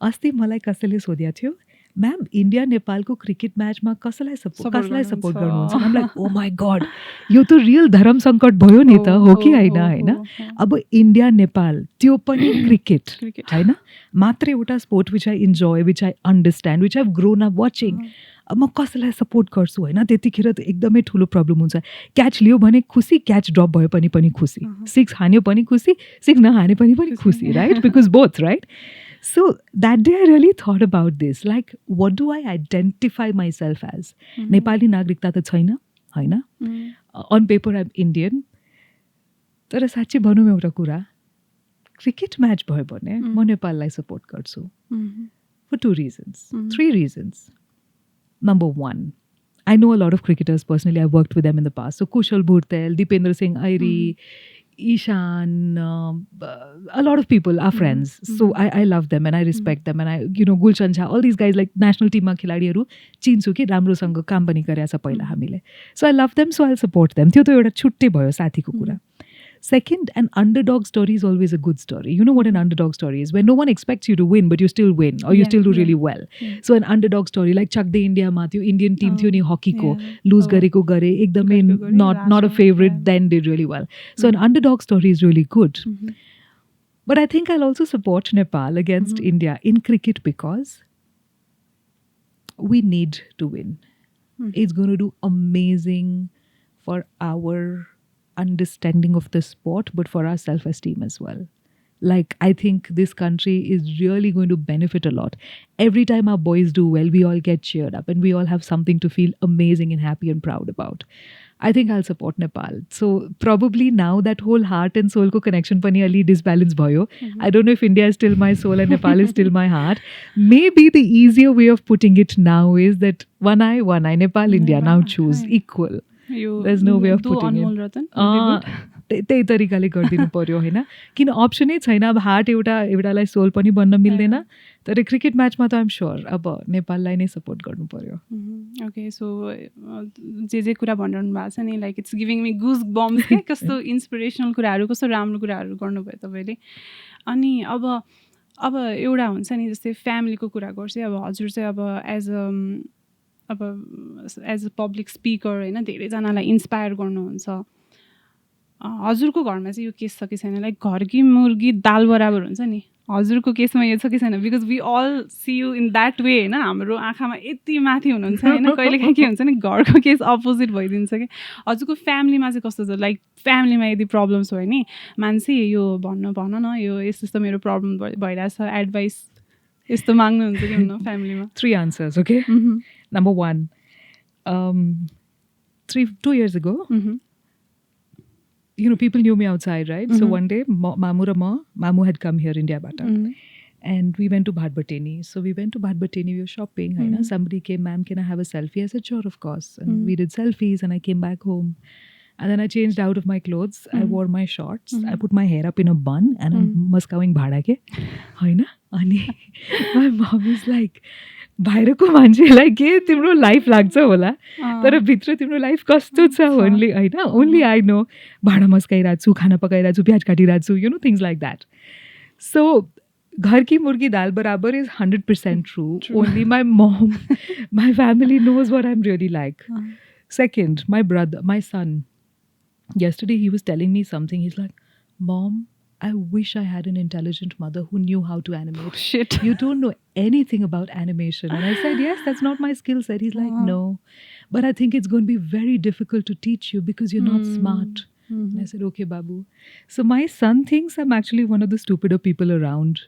अस्ति मलाई कसैले सोध्या थियो, ma'am India नेपालको cricket म्याचमा कसलाई सपोर्ट गर्नुहुन्छ? I'm like, oh my god, यो त रियल धर्म सङ्कट भयो नि त, हो कि हैन? अब इन्डिया नेपाल त्यो पनि क्रिकेट हैन, मात्र एउटा sport which I enjoy, which I understand, which I have grown up watching. अब म कसैलाई सपोर्ट गर्छु होइन, त्यतिखेर त एकदमै ठुलो प्रब्लम हुन्छ. क्याच लियो भने खुसी, क्याच ड्रप भयो पनि खुसी, 6 हान्यो पनि खुसी, 6 नहाने पनि खुसी, right? Because both, right? So that day I really thought about this. Like, what do I identify myself as? Nepali nagrikta त छैन हैन. On paper I'm Indian. तर साँच्चै भनौँ एउटा कुरा, क्रिकेट म्याच भयो भने म नेपाललाई सपोर्ट गर्छु. For 2 reasons, 3 reasons. Number 1, I know a lot of cricketers personally. I've worked with them in the past. So Kushal Bhurtel, Dipendra Singh Airi, Ishan, a lot of people are friends. So I love them and I respect them. And I, Gulshan Jha, all these guys like national team ma khiladiharu चिन्छु कि राम्रोसँग काम पनि गरेछ पहिला हामीले. So I love them, so I'll support them. त्यो त एउटा छुट्टै भयो साथीको कुरा. Second, an underdog story is always a good story. You know what an underdog story is? When no one expects you to win, but you still win or you still do really well. So an underdog story, like Chak De India ma थियो, Indian team थियो नि hockey को lose गरेको गरे, एकदमै not a favorite, then did really well. So an underdog story is really good. But I think I'll also support Nepal against India in cricket because we need to win. It's going to do amazing for our understanding of the sport, but for our self-esteem as well. Like, I think this country is really going to benefit a lot. Every time our boys do well, we all get cheered up and we all have something to feel amazing and happy and proud about. I think I'll support Nepal. So probably now that whole heart and soul ko connection pani ali disbalance bhayo. I don't know if India is still my soul and Nepal is still my heart. Maybe the easier way of putting it now is that one eye, Nepal, India, now choose equal. There's no way of putting it. त्यही तरिकाले गरिदिनु पर्यो होइन, किन अप्सनै छैन. अब heart एउटालाई soul पनि बन्न मिल्दैन. तर क्रिकेट म्याचमा त आइम स्योर अब नेपाललाई नै सपोर्ट गर्नु पर्यो. ओके, सो जे कुरा भनिरहनु भएको छ नि, लाइक इट्स गिभिङ मी गुज बम्स के कस्तो इन्सपिरेसनल कुराहरू, कस्तो राम्रो कुराहरू गर्नुभयो तपाईँले. अनि अब एउटा हुन्छ नि, जस्तै फ्यामिलीको कुरा गर्छु. अब हजुर चाहिँ अब एज अ पब्लिक स्पिकर होइन, धेरैजनालाई इन्सपायर गर्नुहुन्छ. हजुरको घरमा चाहिँ यो केस छ कि छैन, लाइक घरकी मुर्गी दाल बराबर हुन्छ नि, हजुरको केसमा यो छ कि छैन? Because we all see you in that way होइन, हाम्रो आँखामा यति माथि हुनुहुन्छ होइन, कहिलेकाहीँ के हुन्छ नि घरको केस अपोजिट भइदिन्छ कि. हजुरको फ्यामिलीमा चाहिँ कस्तो छ? लाइक फ्यामिलीमा यदि प्रब्लम्स भयो नि, मान्छे यो भन न, यो यस्तो मेरो प्रब्लम भइरहेछ, एडभाइस यस्तो माग्नुहुन्छ कि हुन्न फ्यामिलीमा? 3 answers, okay? Number 1, 2 years ago, people knew me outside, right? So one day, Mamu had come here, India bata. And we went to Bhatbateni. So we went to Bhatbateni, we were shopping. Somebody came, ma'am, can I have a selfie? I said, sure, of course. And we did selfies and I came back home. And then I changed out of my clothes. I wore my shorts. I put my hair up in a bun and I'm muskawing bhada ke. Ani my mom is like, बाहिरको मान्छेलाई के तिम्रो life लाग्छ होला, तर भित्र तिम्रो life कस्तो छ ओन्ली होइन, ओन्ली आई नो. भाँडा मस्काइरहेको छु, खाना पकाइरहेको छु, प्याज काटिरहेको छु, थिङ्स लाइक द्याट. सो घर की मुर्गी दाल बराबर is 100% true. Only my mom, my family knows what I'm really like. Second, my brother, my son, yesterday he was telling me something. He's like, Mom, I wish I had an intelligent mother who knew how to animate. Oh, shit. You don't know anything about animation. And I said, yes, that's not my skill set. He's like, no. But I think it's going to be very difficult to teach you because you're not smart. And I said, okay, Babu. So my son thinks I'm actually one of the stupider people around.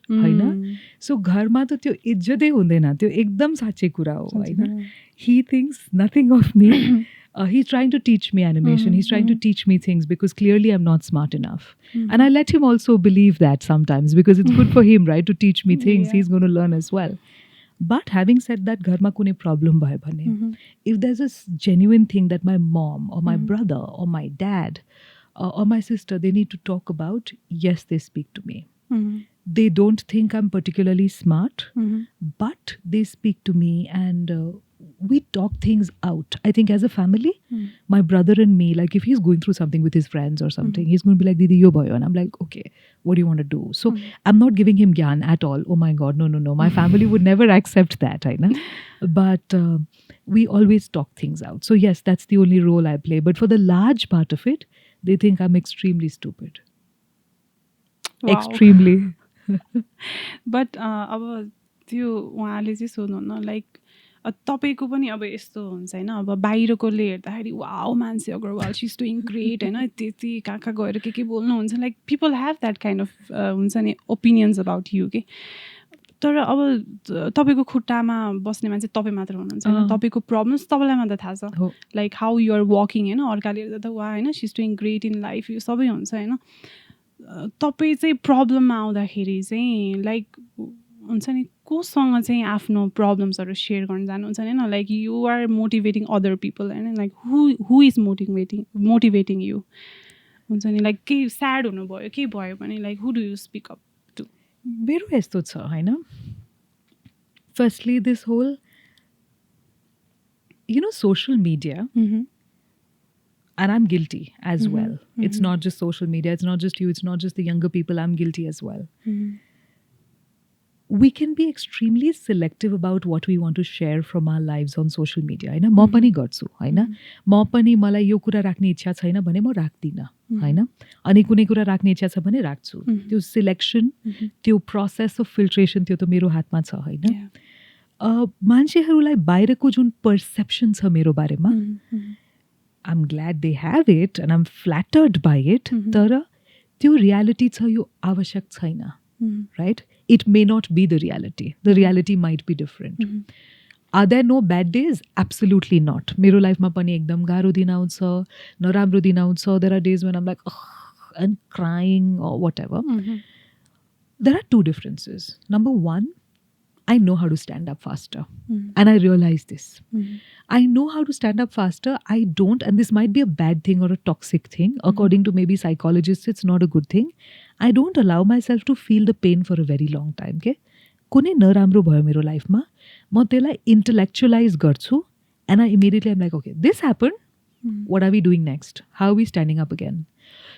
So घरमा त त्यो इज्जतै हुँदैन, त्यो एकदम साँच्चै कुरा हो होइन. He thinks nothing of me. He's trying to teach me animation. He's trying to teach me things because clearly I'm not smart enough. And I let him also believe that sometimes because it's good for him, right, to teach me things. Yeah. He's going to learn as well. But having said that, gharma kune problem bhayo bhane, if there's a genuine thing that my mom or my brother or my dad or my sister, they need to talk about, yes, they speak to me. They don't think I'm particularly smart, but they speak to me and we talk things out. I think as a family, my brother and me, like if he's going through something with his friends or something, he's going to be like, Didi, yo bhayo. And I'm like, okay, what do you want to do? So I'm not giving him gyan at all. Oh my God, no. My family would never accept that. But we always talk things out. So yes, that's the only role I play. But for the large part of it, they think I'm extremely stupid. Wow. Extremely. But अब त्यो उहाँले चाहिँ सोध्नु न, like तपाईँको पनि अब यस्तो हुन्छ होइन, अब बाहिरकोले हेर्दाखेरि वाउ मान्छे Agarwal she is doing great होइन, त्यति कहाँ कहाँ गएर के बोल्नुहुन्छ, like people have that kind of हुन्छ नि ओपिनियन्स अबाउट यु के. तर अब तपाईँको खुट्टामा बस्ने मान्छे तपाईँ मात्र हुनुहुन्छ होइन तपाईँको प्रब्लम्स तपाईँलाई मात्र थाहा छ हो लाइक हाउ युआर वर्किङ होइन अर्काले हेर्दा त वा होइन she is doing great in life यो सबै हुन्छ होइन तपाईँ चाहिँ प्रब्लममा आउँदाखेरि चाहिँ लाइक हुन्छ नि कोसँग चाहिँ आफ्नो प्रब्लम्सहरू सेयर गर्न जानुहुन्छ होइन like you are motivating other people होइन like who is motivating you हुन्छ नि लाइक केही स्याड हुनुभयो केही भयो भने like how do you speak up to मेरो यस्तो छ होइन firstly this whole social media and I'm guilty as well. It's not just social media, it's not just you, it's not just the younger people, I'm guilty as well. We can be extremely selective about what we want to share from our lives on social media. हैन म पनि गर्छु हैन म पनि मलाई यो कुरा राख्ने इच्छा छैन भने म राख्दिन हैन अनि कुनै कुरा राख्ने इच्छा छ भने राख्छु त्यो सिलेक्सन त्यो प्रोसेस अफ फिल्ट्रेसन त्यो त मेरो हातमा छ हैन मान्छेहरूलाई बाहिरको जुन पर्सेप्सन छ मेरो बारेमा I'm glad they have it and I'm flattered by it. Tara, त्यो reality छ यो आवश्यक छैन. Right? It may not be the reality. The reality might be different. Are there no bad days? Absolutely not. मेरो लाइफमा पनि एकदम गाह्रो दिन आउँछ, नराम्रो दिन आउँछ. There are days when I'm like, and crying or whatever. There are two differences. Number one, I know how to stand up faster. And I realize this. I know how to stand up faster. I don't, and this might be a bad thing or a toxic thing. According to maybe psychologists, it's not a good thing. I don't allow myself to feel the pain for a very long time. Okay? कुनै नराम्रो भयो मेरो लाइफमा म त्यसलाई intellectualize गर्छु and I immediately I'm like, okay, this happened. What are we doing next? How are we standing up again?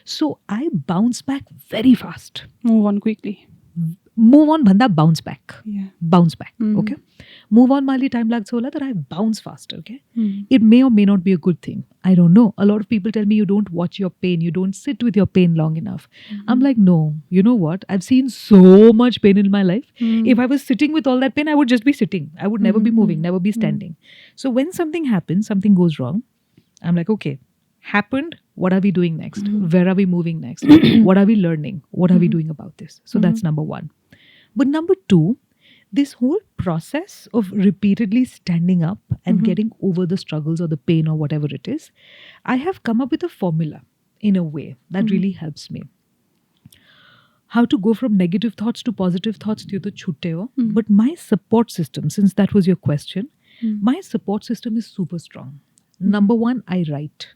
So I bounce back very fast. Move on quickly. Move on bhanda bounce back. Yeah. Bounce back. Okay. Move on mali time lagcha hola that I bounce faster. Okay. It may or may not be a good thing. I don't know. A lot of people tell me you don't watch your pain. You don't sit with your pain long enough. I'm like, no. You know what? I've seen so much pain in my life. If I was sitting with all that pain, I would just be sitting. I would never be moving, never be standing. So when something happens, something goes wrong, I'm like, okay, happened. What are we doing next? Where are we moving next? What are we learning? What are we doing about this? So that's number one. But number two, this whole process of repeatedly standing up and getting over the struggles or the pain or whatever it is, I have come up with a formula in a way that really helps me. How to go from negative thoughts to positive thoughts, but my support system, since that was your question, my support system is super strong. Number one, I write.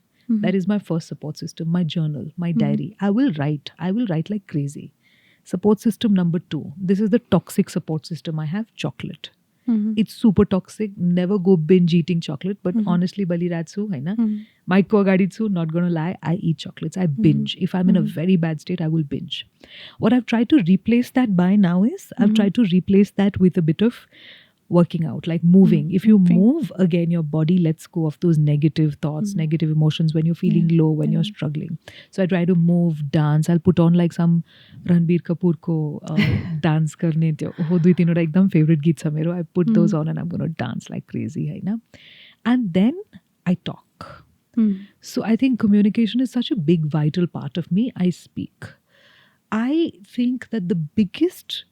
That is my first support system, my journal, my diary. I will write like crazy. Support system number two. This is the toxic support system I have, chocolate. It's super toxic. Never go binge eating chocolate. But honestly, baliratsu, haina. Maiko agaritsu, not gonna lie, I eat chocolates. I binge. If I'm in a very bad state, I will binge. What I've tried to replace that by now is, I've tried to replace that with a bit of working out, like moving. If you move, again, your body lets go of those negative thoughts, negative emotions when you're feeling low, when you're struggling. So I try to move, dance. I'll put on like some Ranbir Kapoor ko dance karne tyo. Ho dui tinota ekdam favorite geet cha mero. I put those on and I'm going to dance like crazy, hai na? And then I talk. So I think communication is such a big, vital part of me. I speak. I think that the biggest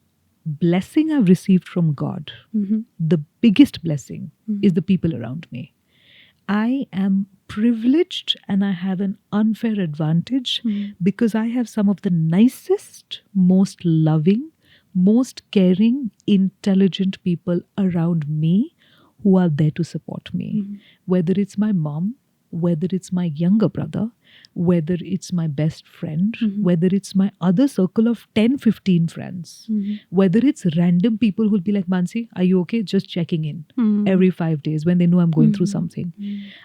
blessing I've received from God, the biggest blessing is the people around me. I am privileged and I have an unfair advantage because I have some of the nicest, most loving, most caring, intelligent people around me who are there to support me. Whether it's my mom, whether it's my younger brother, whether it's my best friend, whether it's my other circle of 10, 15 friends, whether it's random people who'll be like, Mannsi, are you okay? Just checking in every 5 days when they know I'm going through something.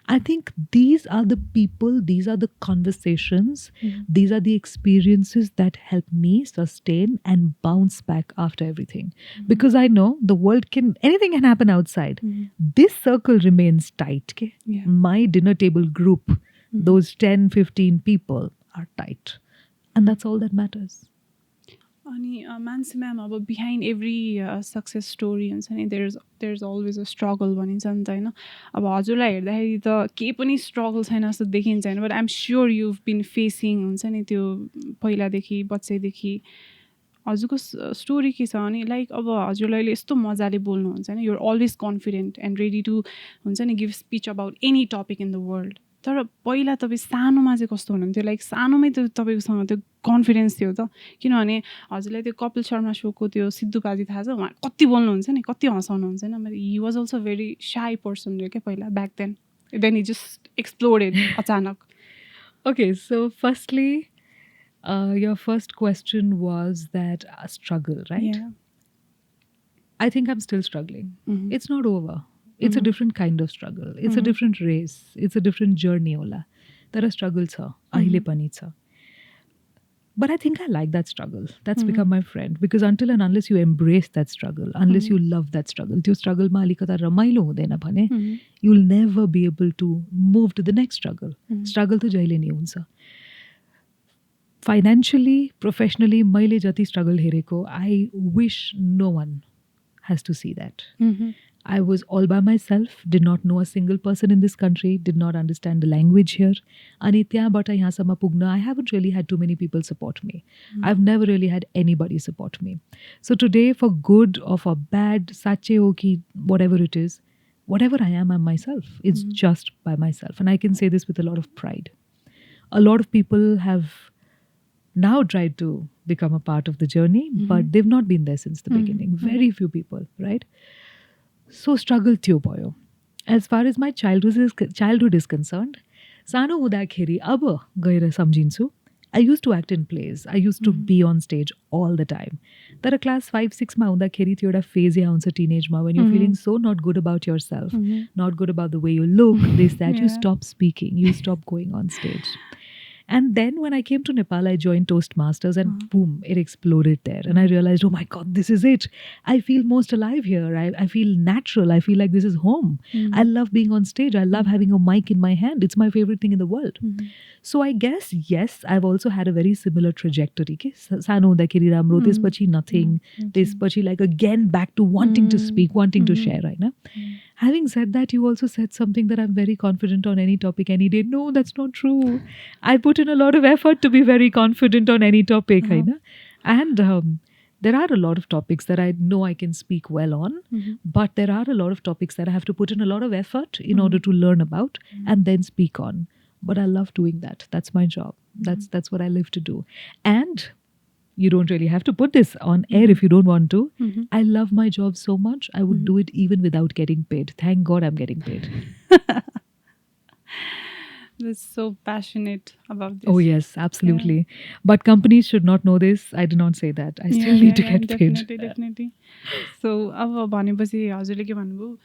I think these are the people, these are the conversations, these are the experiences that help me sustain and bounce back after everything. Because I know the world anything can happen outside. This circle remains tight. Okay? Yeah. My dinner table group, those 10, 15 people are tight. And that's all that matters. अनि मान्छे ma'am अब behind every success story हुन्छ नि there always a struggle भनिन्छ नि त होइन अब हजुरलाई हेर्दाखेरि त केही पनि स्ट्रगल छैन जस्तो देखिन्छ होइन but I'm sure you've been facing हुन्छ नि त्यो पहिलादेखि बच्चैदेखि हजुरको स्टोरी के छ भने लाइक अब हजुरले अहिले यस्तो मजाले बोल्नुहुन्छ होइन, you're always confident and ready to हुन्छ नि give speech about any topic in the world. तर पहिला तपाईँ सानोमा चाहिँ कस्तो हुनुहुन्थ्यो, लाइक सानोमै त्यो तपाईँकोसँग त्यो कन्फिडेन्स थियो त? किनभने हजुरलाई त्यो कपिल शर्मा सोको त्यो सिद्धुपाजी थाहा छ, उहाँ कति बोल्नुहुन्छ नि, कति हँसाउनुहुन्छ होइन। He was also very shy person थियो क्या पहिला, back then he just exploded अचानक। Okay, so firstly, your first question was that a struggle, right? Yeah. I think I'm still struggling. Mhm. It's not over. It's a different kind of struggle. It's a different race. It's a different journey, Ola. There are struggles, ahile pani cha. But I think I like that struggle. That's become my friend. Because until and unless you embrace that struggle, unless you love that struggle, त्यो struggle मा अलिकता रमाइलो हुँदैन भने, you'll never be able to move to the next struggle. Struggle तो जहिले नहीं हुन्छ. Financially, professionally, मैले जति struggle हेरेको, I wish no one has to see that. I was all by myself, did not know a single person in this country, did not understand the language here. अनि त्यहाँबाट यहाँसम्म पुग्न, I haven't really had too many people support me. I've never really had anybody support me. So today, for good or for bad, साँच्चै हो कि whatever it is, whatever I am, I'm myself. It's just by myself. And I can say this with a lot of pride. A lot of people have now tried to become a part of the journey, but they've not been there since the beginning. Very few people, right? So struggle थियो भयो. As far as my childhood is concerned, सानो हुँदाखेरि अब गएर सम्झिन्छु, I used to act in plays. I used to be on stage all the time. तर class 5-6 मा हुँदाखेरि त्यो एउटा phase आउँछ teenage मा, when you're feeling so not good about yourself, not good about the way you look, this, that, you stop speaking, you stop going on stage. And then when I came to Nepal, I joined Toastmasters and boom, it exploded there. And I realized, oh my God, this is it. I feel most alive here. I feel natural. I feel like this is home. I love being on stage. I love having a mic in my hand. It's my favorite thing in the world. So I guess, yes, I've also had a very similar trajectory. Sano हुँदाखेरि राम्रो, त्यसपछि nothing, त्यसपछि like again back to wanting to speak, wanting to share, right? Na? Having said that, you also said something that I'm very confident on any topic, any day. No, that's not true. I put in a lot of effort to be very confident on any topic. Right? And there are a lot of topics that I know I can speak well on, but there are a lot of topics that I have to put in a lot of effort in order to learn about and then speak on. But I love doing that. That's my job. That's what I live to do. And you don't really have to put this on air if you don't want to. I love my job so much, I would do it even without getting paid. Thank God I'm getting paid. That's so passionate about this. Oh yes, absolutely. But companies should not know this. I did not say that. I still need to get paid. Definitely. So अब भनेपछि हजुरले के भन्नुभयो,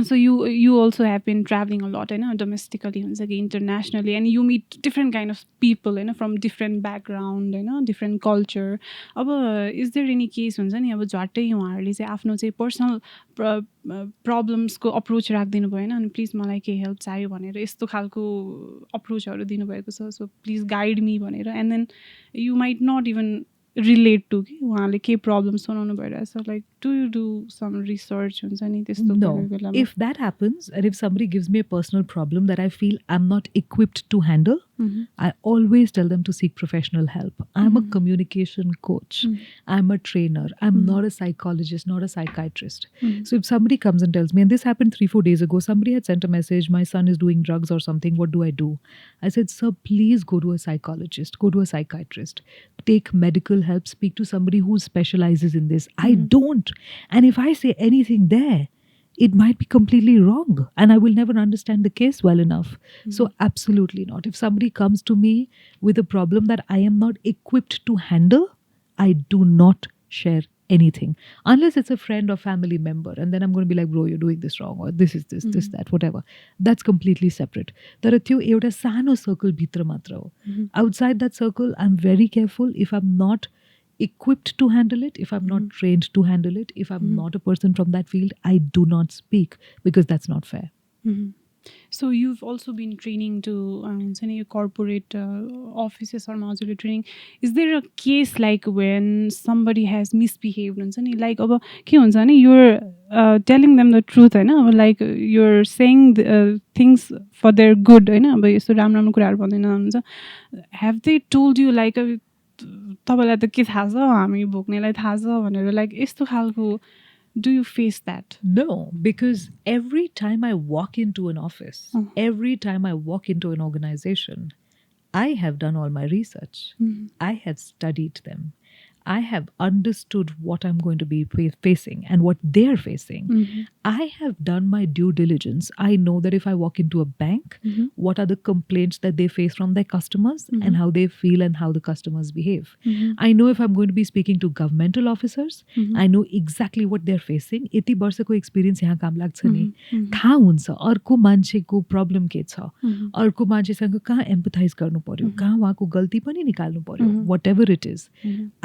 so you also have been traveling a lot, domestically, internationally, and you meet different kind of people, from different background, different culture. Is there any case हुन्छ नि अब झट्टै उहाँहरूले चाहिँ आफ्नो चाहिँ पर्सनल प्रब्लम्सको अप्रोच राखिदिनु भएन अनि प्लिज मलाई के हेल्प चाहियो भनेर यस्तो खालको अप्रोचहरू दिनुभएको छ, सो प्लिज गाइड मी भनेर, and then you might not even relate to कि उहाँले के प्रब्लम्स सुनाउनु भइरहेछ, like do you do some research हुन्छ नि त्यस्तो? No, if that happens and if somebody gives me a personal problem that I feel I'm not equipped to handle, I always tell them to seek professional help. I'm a communication coach. I'm a trainer. I'm not a psychologist, not a psychiatrist. So if somebody comes and tells me, and this happened 3-4 days ago, somebody had sent a message, my son is doing drugs or something, what do I do? I said, sir, please go to a psychologist, go to a psychiatrist, take medical help, speak to somebody who specializes in this. I don't. And if I say anything there, it might be completely wrong and I will never understand the case well enough. So absolutely not. If somebody comes to me with a problem that I am not equipped to handle, I do not share anything. Unless it's a friend or family member. And then I'm going to be like, bro, you're doing this wrong. Or this is this, this, that, whatever. That's completely separate. There त्यो एउटा सानो circle भित्र मात्र हो. Outside that circle, I'm very careful. If I'm not equipped to handle it, if I'm not trained to handle it, if I'm not a person from that field, I do not speak because that's not fair. So you've also been training to corporate offices or modular training. Is there a case like when somebody has misbehaved? Like you're telling them the truth, like you're saying things for their good. Have they told you like तपाईँलाई त के थाहा छ हामी भोग्नेलाई थाहा छ भनेर like यस्तो खालको do you face that? No, because every time I walk into an office, every time I walk into an organization, I have done all my research. I have studied them. I have understood what I'm going to be facing and what they're facing. I have done my due diligence. I know that if I walk into a bank, what are the complaints that they face from their customers and how they feel and how the customers behave. I know if I'm going to be speaking to governmental officers, I know exactly what they're facing. यति वर्षको experience यहाँ काम लाग्छ नि, थाहा हुन्छ अर्को मान्छेको problem के छ, अर्को मान्छेसँग कहाँ एम्पथाइज गर्नु पर्यो, कहाँ उहाँको गल्ती पनि निकाल्नु पर्यो, whatever it is.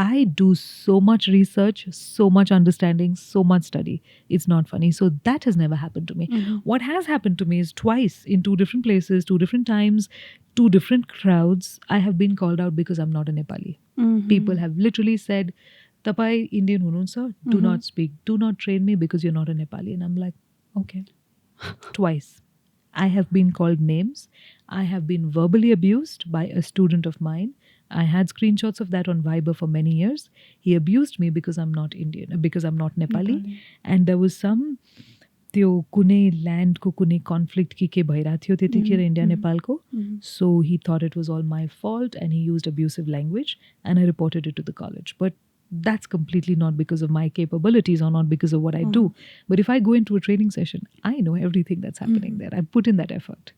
I do so much research, so much understanding, so much study. It's not funny. So that has never happened to me. What has happened to me is twice in 2 different places, 2 different times, 2 different crowds, I have been called out because I'm not a Nepali. People have literally said, Tapai Indian hununsa, do not speak, do not train me because you're not a Nepali. And I'm like, okay. Twice. I have been called names. I have been verbally abused by a student of mine. I had screenshots of that on Viber for many years. He abused me because I'm not Indian, because I'm not Nepali. And there was some त्यो कुनै ल्यान्डको कुनै conflict के भइरहेको थियो त्यतिखेर India नेपालको. So he thought it was all my fault and he used abusive language and I reported it to the college. But that's completely not because of my capabilities or not because of what I do. But if I go into a training session, I know everything that's happening there. I put in that effort.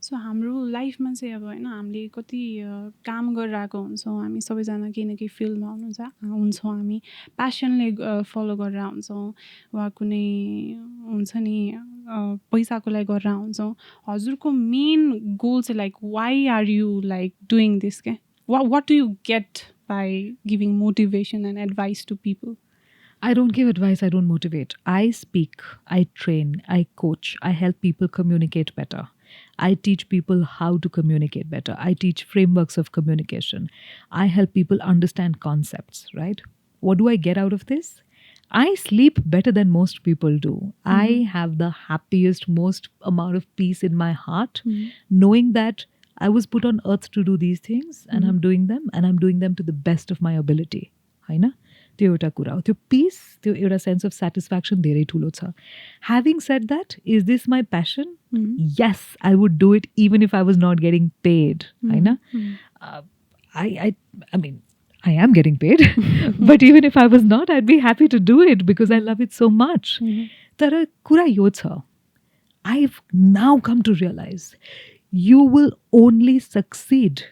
सो हाम्रो लाइफमा चाहिँ अब होइन हामीले कति काम गरिरहेको हुन्छौँ, हामी सबैजना केही न केही फिल्डमा हुन्छौँ, हामी प्यासनले फलो गरेर हुन्छौँ वा कुनै हुन्छ नि पैसाको लागि गरेर हुन्छौँ. हजुरको मेन गोल चाहिँ like why are you like doing this के? What do you get by giving motivation and advice to people? I don't give advice, I don't motivate. I speak, I train, I coach, I help people communicate better. I teach people how to communicate better. I teach frameworks of communication. I help people understand concepts, right? What do I get out of this? I sleep better than most people do. I have the happiest, most amount of peace in my heart, knowing that I was put on earth to do these things and I'm doing them and I'm doing them to the best of my ability. Haina? त्यो एउटा कुरा हो, त्यो पिस, त्यो एउटा sense of satisfaction धेरै ठुलो छ. Having said that, is this my passion? Yes, I would do it even if I was not getting paid. होइन? I mean, I am getting paid, but even if I was not, I'd be happy to do it because I love it so much. तर कुरा यो छ, I've now come to realize you will only succeed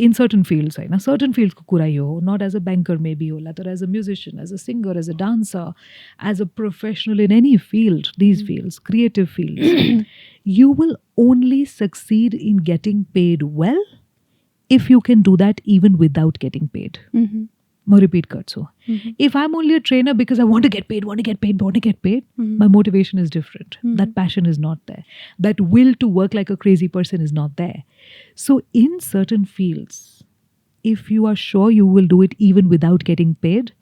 in certain fields. Certain fields ko kura yo, not as a banker maybe hola, but as a musician, as a singer, as a dancer, as a professional in any field, these fields, creative fields. You will only succeed in getting paid well if you can do that even without getting paid. I repeat karchu. If I'm only a trainer because I want to get paid, my motivation is different. That passion is not there. That will to work like a crazy person is not there. So in certain fields, if you are sure you will do it even without getting paid,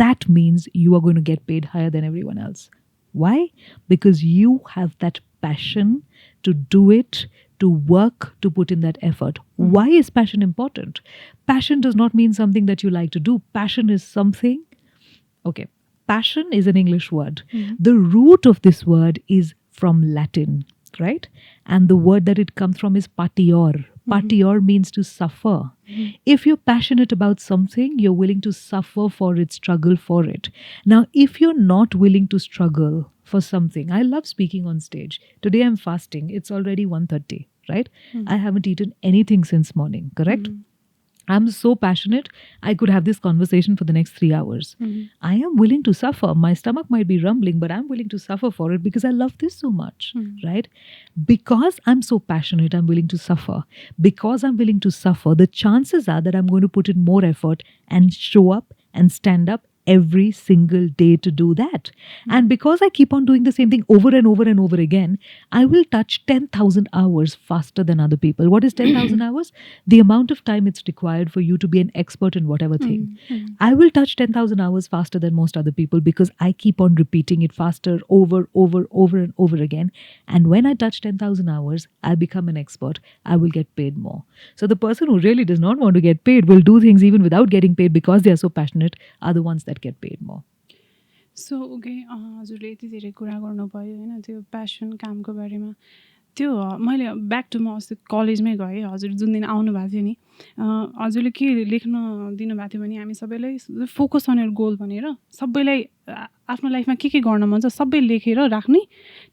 that means you are going to get paid higher than everyone else. Why? Because you have that passion to do it, to work, to put in that effort. Why is passion important? Passion does not mean something that you like to do. Passion is something, okay, passion is an English word. The root of this word is from Latin, right? And the word that it comes from is patior. Patior means to suffer. If you're passionate about something, you're willing to suffer for it, struggle for it. Now, if you're not willing to struggle for something, I love speaking on stage. Today I'm fasting. It's already 1:30, right? I haven't eaten anything since morning, correct? I'm so passionate, I could have this conversation for the next 3 hours. I am willing to suffer. My stomach might be rumbling, but I'm willing to suffer for it because I love this so much, right? Because I'm so passionate, I'm willing to suffer. Because I'm willing to suffer, the chances are that I'm going to put in more effort and show up and stand up every single day to do that. And because I keep on doing the same thing over and over and over again, I will touch 10,000 hours faster than other people. What is 10,000 hours? The amount of time it's required for you to be an expert in whatever thing. I will touch 10,000 hours faster than most other people because I keep on repeating it faster over and over again. And when I touch 10,000 hours, I become an expert. I will get paid more. So the person who really does not want to get paid will do things even without getting paid because they are so passionate are the ones that get paid more. So okay हजुरले यति धेरै कुरा गर्नुभयो होइन त्यो प्यासन कामको बारेमा त्यो मैले ब्याक टु म अस्ति कलेजमै गएँ हजुर जुन दिन आउनुभएको थियो नि हजुरले के लेख्न दिनुभएको थियो भने हामी सबैलाई फोकस अन यर गोल भनेर सबैलाई आफ्नो लाइफमा के गर्न मन छ सबै लेखेर राख्ने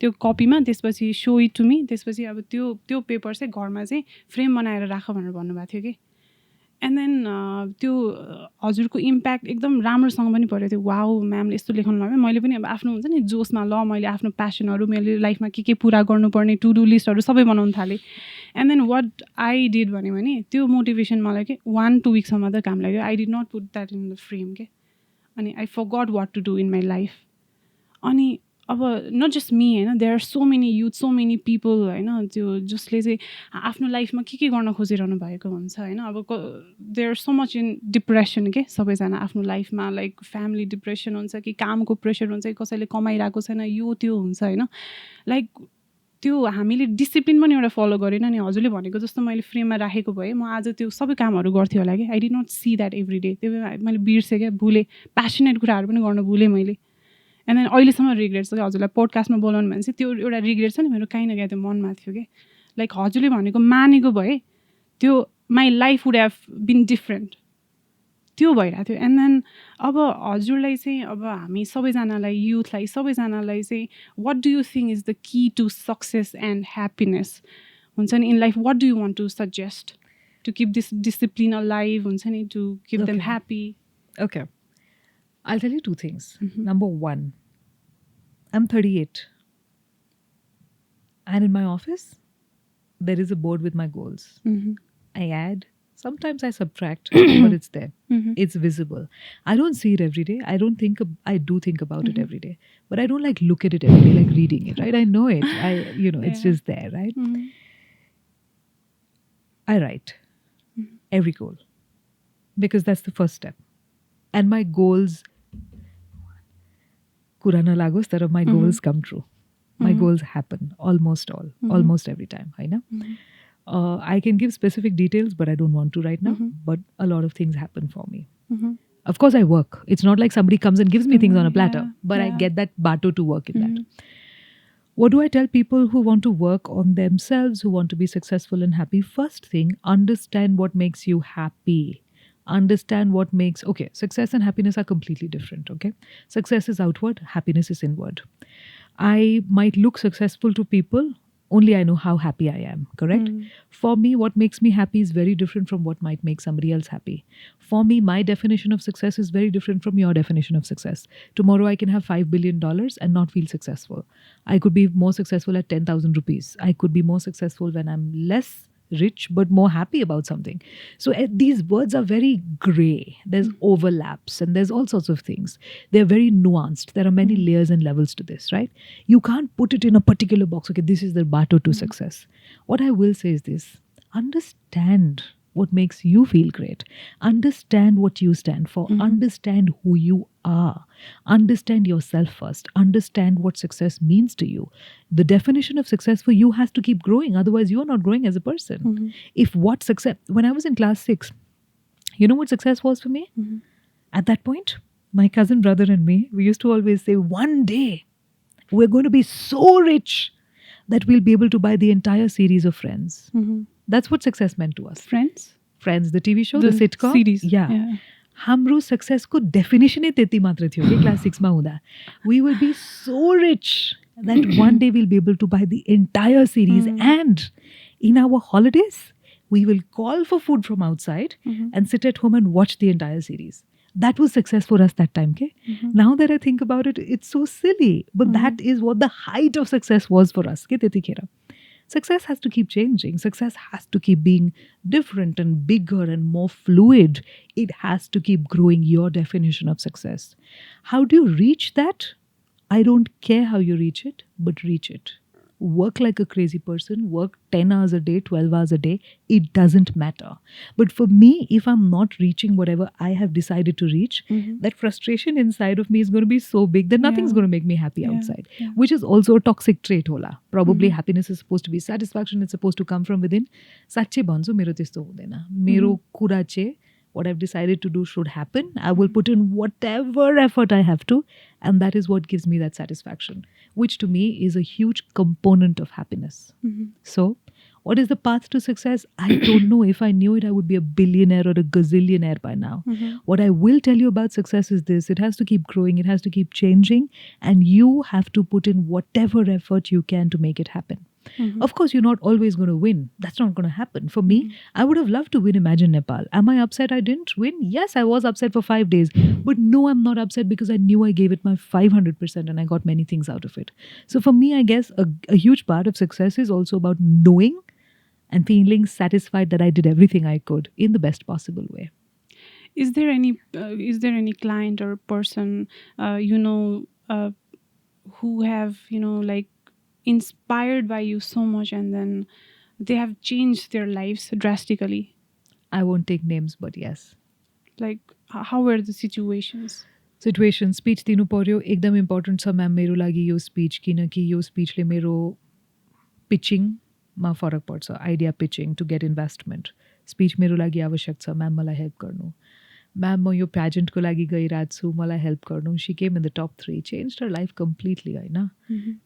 त्यो कपीमा त्यसपछि सो इट टु मी त्यसपछि अब त्यो पेपर चाहिँ घरमा चाहिँ फ्रेम बनाएर राख भनेर भन्नुभएको थियो कि एन्ड देन त्यो हजुरको इम्प्याक्ट एकदम राम्रोसँग पनि पऱ्यो थियो वाउ म्यामले यस्तो लेख्नु भयो मैले पनि अब आफ्नो हुन्छ नि जोसमा ल मैले आफ्नो प्यासनहरू मैले लाइफमा के पुरा गर्नुपर्ने टु डु लिस्टहरू सबै बनाउनु थालेँ and then what I did भन्यो भने त्यो मोटिभेसन मलाई के 1-2 विकसम्म त काम लाग्यो I did not put that in the frame के अनि I forgot what to do in my life अनि अब नट जस्ट मी होइन there are so many youth so many people होइन त्यो जसले चाहिँ आफ्नो लाइफमा के गर्न खोजिरहनु भएको हुन्छ होइन अब there are so much in depression के सबैजना आफ्नो लाइफमा लाइक फ्यामिली डिप्रेसन हुन्छ कि कामको प्रेसर हुन्छ कि कसैले कमाइरहेको छैन यो त्यो हुन्छ होइन लाइक त्यो हामीले डिसिप्लिन पनि एउटा फलो गरेन नि हजुरले भनेको जस्तो मैले फ्रेममा राखेको भए म आज त्यो सबै कामहरू गर्थेँ होला कि आई did nut see that every day त्यो मैले बिर्सेँ क्या भुलेँ प्यासनेट कुराहरू पनि गर्न भुलेँ मैले एन्ड देन अहिलेसम्म रिग्रेट छ कि हजुरलाई पोडकास्टमा बोलाउनु भने चाहिँ त्यो एउटा रिग्रेट छ नि मेरो काहीँ न काहीँ त्यो मनमा थियो कि लाइक हजुरले भनेको मानेको भए त्यो my life would have been different त्यो भइरहेको थियो एन्ड देन अब हजुरलाई चाहिँ अब हामी सबैजनालाई युथलाई सबैजनालाई चाहिँ what do you think is the key to success and happiness हुन्छ नि in life what do you want to suggest to keep this discipline alive हुन्छ नि to keep them happy Okay. I'll tell you two things. Number one, I'm 38. And in my office, there is a board with my goals. I add, sometimes I subtract, but it's there. It's visible. I don't see it every day. I do think about it every day. But I don't like look at it every day, like reading it, right? I know it. It's just there, right? I write every goal because that's the first step. And my goals Kurana lagos, that my goals come true. My goals happen almost every time. I know. I can give specific details, but I don't want to right now. But a lot of things happen for me. Of course, I work. It's not like somebody comes and gives me things on a platter, but I get that bato to work in that. What do I tell people who want to work on themselves, who want to be successful and happy? First thing, understand what makes you happy. Understand what makes success and happiness are completely different. Success is outward, happiness is inward. I might look successful to people, only I know how happy I am, correct? For me, what makes me happy is very different from what might make somebody else happy. For me, my definition of success is very different from your definition of success. Tomorrow I can have $5 billion and not feel successful. I could be more successful at 10,000 rupees. I could be more successful when I'm less rich but more happy about something. So these words are very gray. There's overlaps and there's all sorts of things. They're very nuanced. There are many layers and levels to this, right? You can't put it in a particular box. Okay, this is the bato to success. What I will say is this: understand what makes you feel great. Understand what you stand for. Understand who you are. Understand yourself first. Understand what success means to you. The definition of success for you has to keep growing. Otherwise, you are not growing as a person. If what success... When I was in class 6, you know what success was for me? At that point, my cousin brother and me, we used to always say, one day, we're going to be so rich that we'll be able to buy the entire series of Friends. That's what success meant to us. Friends, the TV show, the sitcom. Series. Yeah. Hamro success ko definition त्यति मात्र थियो कि class 6 मा हुँदा. We will be so rich that one day we'll be able to buy the entire series and in our holidays we will call for food from outside and sit at home and watch the entire series. That was success for us that time. Now that I think about it, it's so silly. But that is what the height of success was for us. success has to keep changing. Success has to keep being different and bigger and more fluid. It has to keep growing your definition of success. How do you reach that? I don't care how you reach it, but reach it. Work like a crazy person, work 10 hours a day, 12 hours a day. It doesn't matter. But for me, if I'm not reaching whatever I have decided to reach, that frustration inside of me is going to be so big that nothing's Yeah. going to make me happy Yeah. outside, Yeah. which is also a toxic trait. Hola. Probably happiness is supposed to be satisfaction, it's supposed to come from within. Sache banzu mero testo hudaina. Mero kura che, what I've decided to do should happen. I will put in whatever effort I have to, and that is what gives me that satisfaction, which to me is a huge component of happiness. So, what is the path to success? I don't know. If I knew it, I would be a billionaire or a gazillionaire by now. What I will tell you about success is this: it has to keep growing, it has to keep changing, and you have to put in whatever effort you can to make it happen. Of course, you're not always going to win. That's not going to happen. For me, I would have loved to win Imagine Nepal. Am I upset I didn't win? Yes, I was upset for 5 days. But no, I'm not upset because I knew I gave it my 500% and I got many things out of it. So for me, I guess a huge part of success is also about knowing and feeling satisfied that I did everything I could in the best possible way. Is there any client or person who have like inspired by you so much, and then they have changed their lives drastically? I won't take names, but yes. Like how were the situations? Situation speech दिनु पर्यो एकदम important छ ma'am मेरो लागि यो speech किनकि यो स्पिचले मेरो पिचिङमा फरक पर्छ idea pitching to get investment speech मेरो लागि आवश्यक छ म्याम मलाई हेल्प गर्नु म्याम म यो प्याजेन्टको लागि गइरहेको छु मलाई हेल्प गर्नु she came in the top 3 change her life completely होइन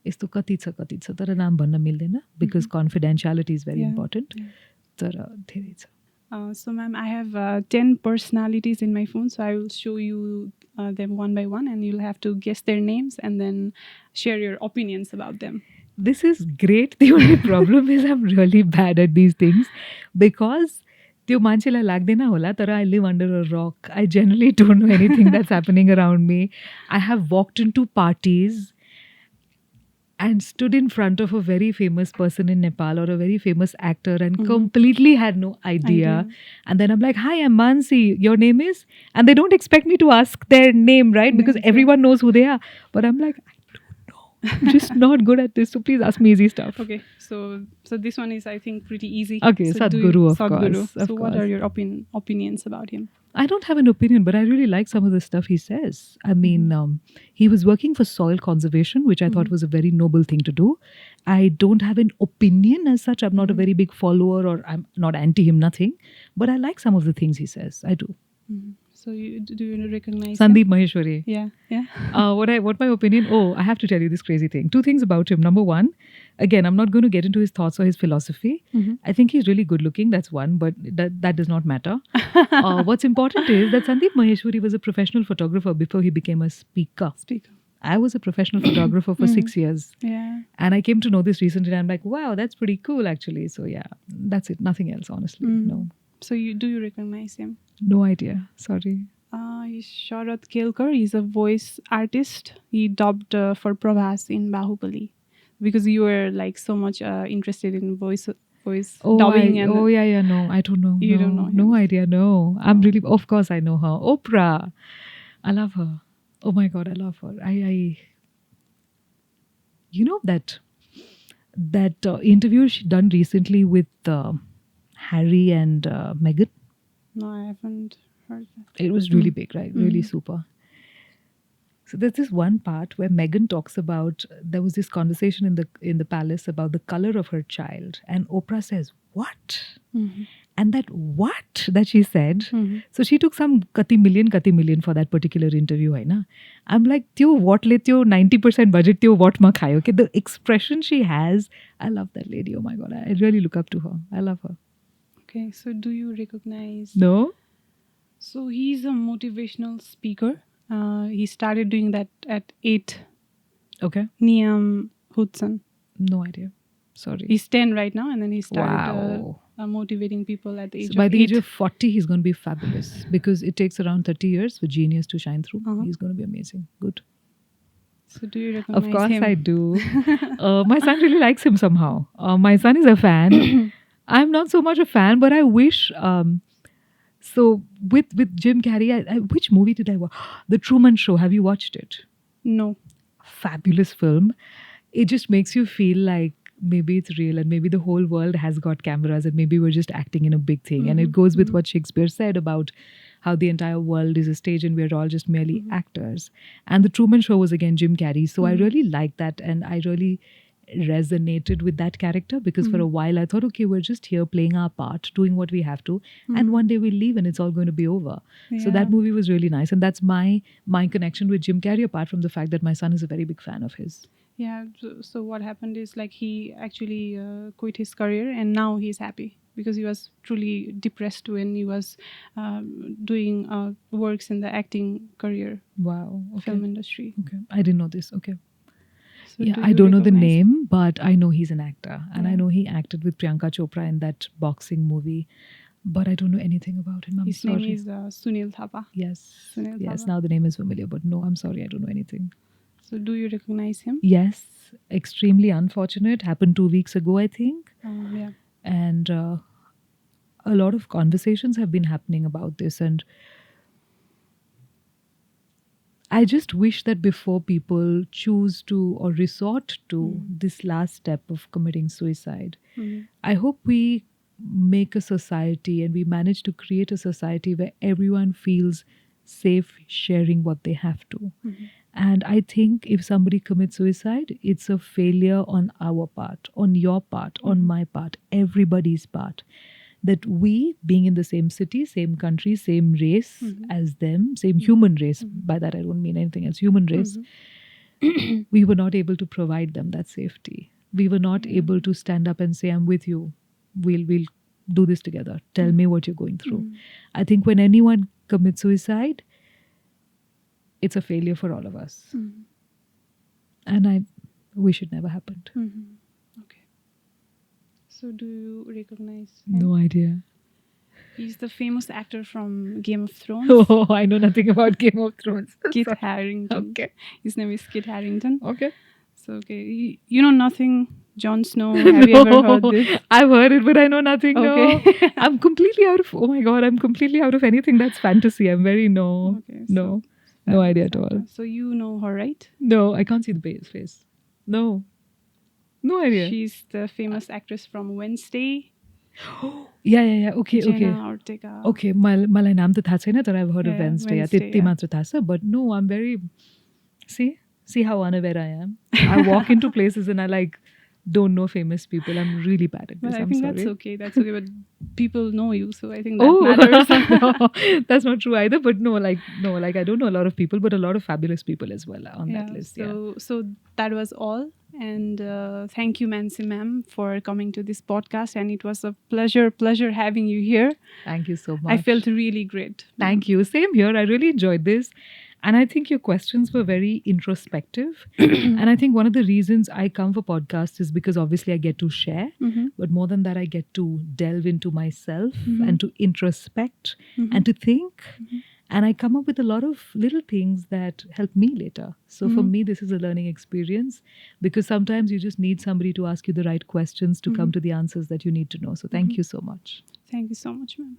यस्तो कति छ तर नाम भन्न मिल्दैन because confidentiality is very important तर धेरै छ. So ma'am, I have 10 personalities in my phone, so I will show you them one by one, and you'll have to guess their names and then share your opinions about them. This is great. The only problem is I'm really bad at these things because त्यो मान्छेलाई लाग्दैन होला तर I live under a rock. I generally don't know anything that's happening around me. I have walked into parties and stood in front of a very famous person in Nepal or a very famous actor and completely had no idea. And then I'm like, hi, I'm Mannsi. Your name is? And they don't expect me to ask their name, right? Because everyone knows who they are. But I'm like, I don't know. I'm just not good at this. So please ask me easy stuff. Okay. So this one is, I think, pretty easy. Okay, so Sadhguru, of Sadhguru. course. So what are your opinions about him? I don't have an opinion, but I really like some of the stuff he says. I mean, he was working for soil conservation, which I thought was a very noble thing to do. I don't have an opinion as such. I'm not a very big follower or I'm not anti him, nothing. But I like some of the things he says. I do. So do you recognize Sandeep him? Maheshwari. Yeah. What my opinion? Oh, I have to tell you this crazy thing. 2 things about him. Number 1, again, I'm not going to get into his thoughts or his philosophy. I think he's really good looking. That's one, but that does not matter. What's important is that Sandeep Maheshwari was a professional photographer before he became a speaker. I was a professional photographer for 6 years. Yeah. And I came to know this recently and I'm like, wow, that's pretty cool actually. So yeah, that's it. Nothing else, honestly. No. So do you recognize him? No idea. Sorry. He's Sharat Kelkar. He's a voice artist. He dubbed for Prabhas in Bahubali because you were like so much interested in voice dubbing. Yeah. No, I don't know. You don't know him? No idea. No, I'm really. Of course, I know her. Oprah. I love her. Oh my God, I love her. You know that interview she done recently with Harry and Meghan. No, I haven't heard that. It was really big, right? Really super. So there's this one part where Meghan talks about there was this conversation in the palace about the color of her child, and Oprah says, "What?" And that "what" that she said. So she took some kati million for that particular interview, hai na? I'm like, "Tyo what le tyo 90% budget tyo what ma khayo?" Okay, the expression she has, I love that lady. Oh my God, I really look up to her. I love her. Okay, so do you recognize? No. So he's a motivational speaker. He started doing that at 8. Okay. Niam Hudson. No idea. Sorry. He's 10 right now, and then he started Wow. motivating people at the age So by of the 8. age of 40, he's going to be fabulous because it takes around 30 years for genius to shine through. He's going to be amazing. Good. So do you recognize Of course him? I do. My son really likes him somehow. My son is a fan. I'm not so much a fan, but I wish. So with Jim Carrey, which movie did I watch? The Truman Show. Have you watched it? No. Fabulous film. It just makes you feel like maybe it's real and maybe the whole world has got cameras and maybe we're just acting in a big thing. And it goes with what Shakespeare said about how the entire world is a stage and we're all just merely actors. And the Truman Show was again Jim Carrey. So I really liked that and I really resonated with that character because for a while I thought, okay, we're just here playing our part, doing what we have to, and one day we'll leave and it's all going to be over. So that movie was really nice, and that's my connection with Jim Carrey, apart from the fact that my son is a very big fan of his. Yeah. So what happened is like he actually quit his career and now he's happy because he was truly depressed when he was doing works in the acting career. Wow. Okay. Film industry. Okay. I didn't know this. Okay. So Yeah, do I you don't know the recognize- name, but I know he's an actor. And I Yeah. know he acted with Priyanka Chopra in that boxing movie. But I don't know anything about him. I'm His sorry. name is Sunil Thapa. Yes. Sunil Yes, Thapa. now the name is familiar, but no, I'm sorry, I don't know anything. So do you recognize him? Yes, extremely unfortunate. Happened 2 weeks ago, I think. Yeah. And a lot of conversations have been happening about this. And I just wish that before people choose to or resort to this last step of committing suicide, I hope we make a society and we manage to create a society where everyone feels safe sharing what they have to. And I think if somebody commits suicide, it's a failure on our part, on your part, on my part, everybody's part. That we, being in the same city, same country, same race as them, same human race, by that I don't mean anything else, human race, we were not able to provide them that safety. We were not able to stand up and say, I'm with you. We'll do this together. Tell me what you're going through. I think when anyone commits suicide, it's a failure for all of us. And I wish it never happened. Okay. So do you recognize him? No idea. He's the famous actor from Game of Thrones. Oh, I know nothing about Game of Thrones. Kit Harington. Okay. His name is Kit Harington. Okay. So, okay. You know nothing, Jon Snow. Have you ever heard this? I've heard it, but I know nothing. Okay. No. I'm completely out of, oh my God, I'm completely out of anything that's fantasy. I'm very Okay, no idea at all. So you know her, right? No, I can't see the face. No idea. She's the famous actress from Wednesday. Yeah. Okay. Jenna Ortega. Okay, मलाई नाम त थाहा छैन तर I've heard of Yeah, Wednesday. Wednesday, त्यति yeah. मात्र थाहा छ, but no, I'm very see how unaware I am. I walk into places and I don't know famous people. I'm really bad at But this. I I'm think sorry. that's okay. That's okay. But people know you, so I think that matters. No, that's not true either. But no, I don't know a lot of people, but a lot of fabulous people as well on that list. So that was all. And thank you, Mannsi ma'am, for coming to this podcast. And it was a pleasure having you here. Thank you so much. I felt really great. Thank you. Same here. I really enjoyed this. And I think your questions were very introspective. And I think one of the reasons I come for podcasts is because obviously I get to share. But more than that, I get to delve into myself and to introspect and to think. And I come up with a lot of little things that help me later. So for me, this is a learning experience because sometimes you just need somebody to ask you the right questions to come to the answers that you need to know. So thank you so much. Thank you so much, ma'am.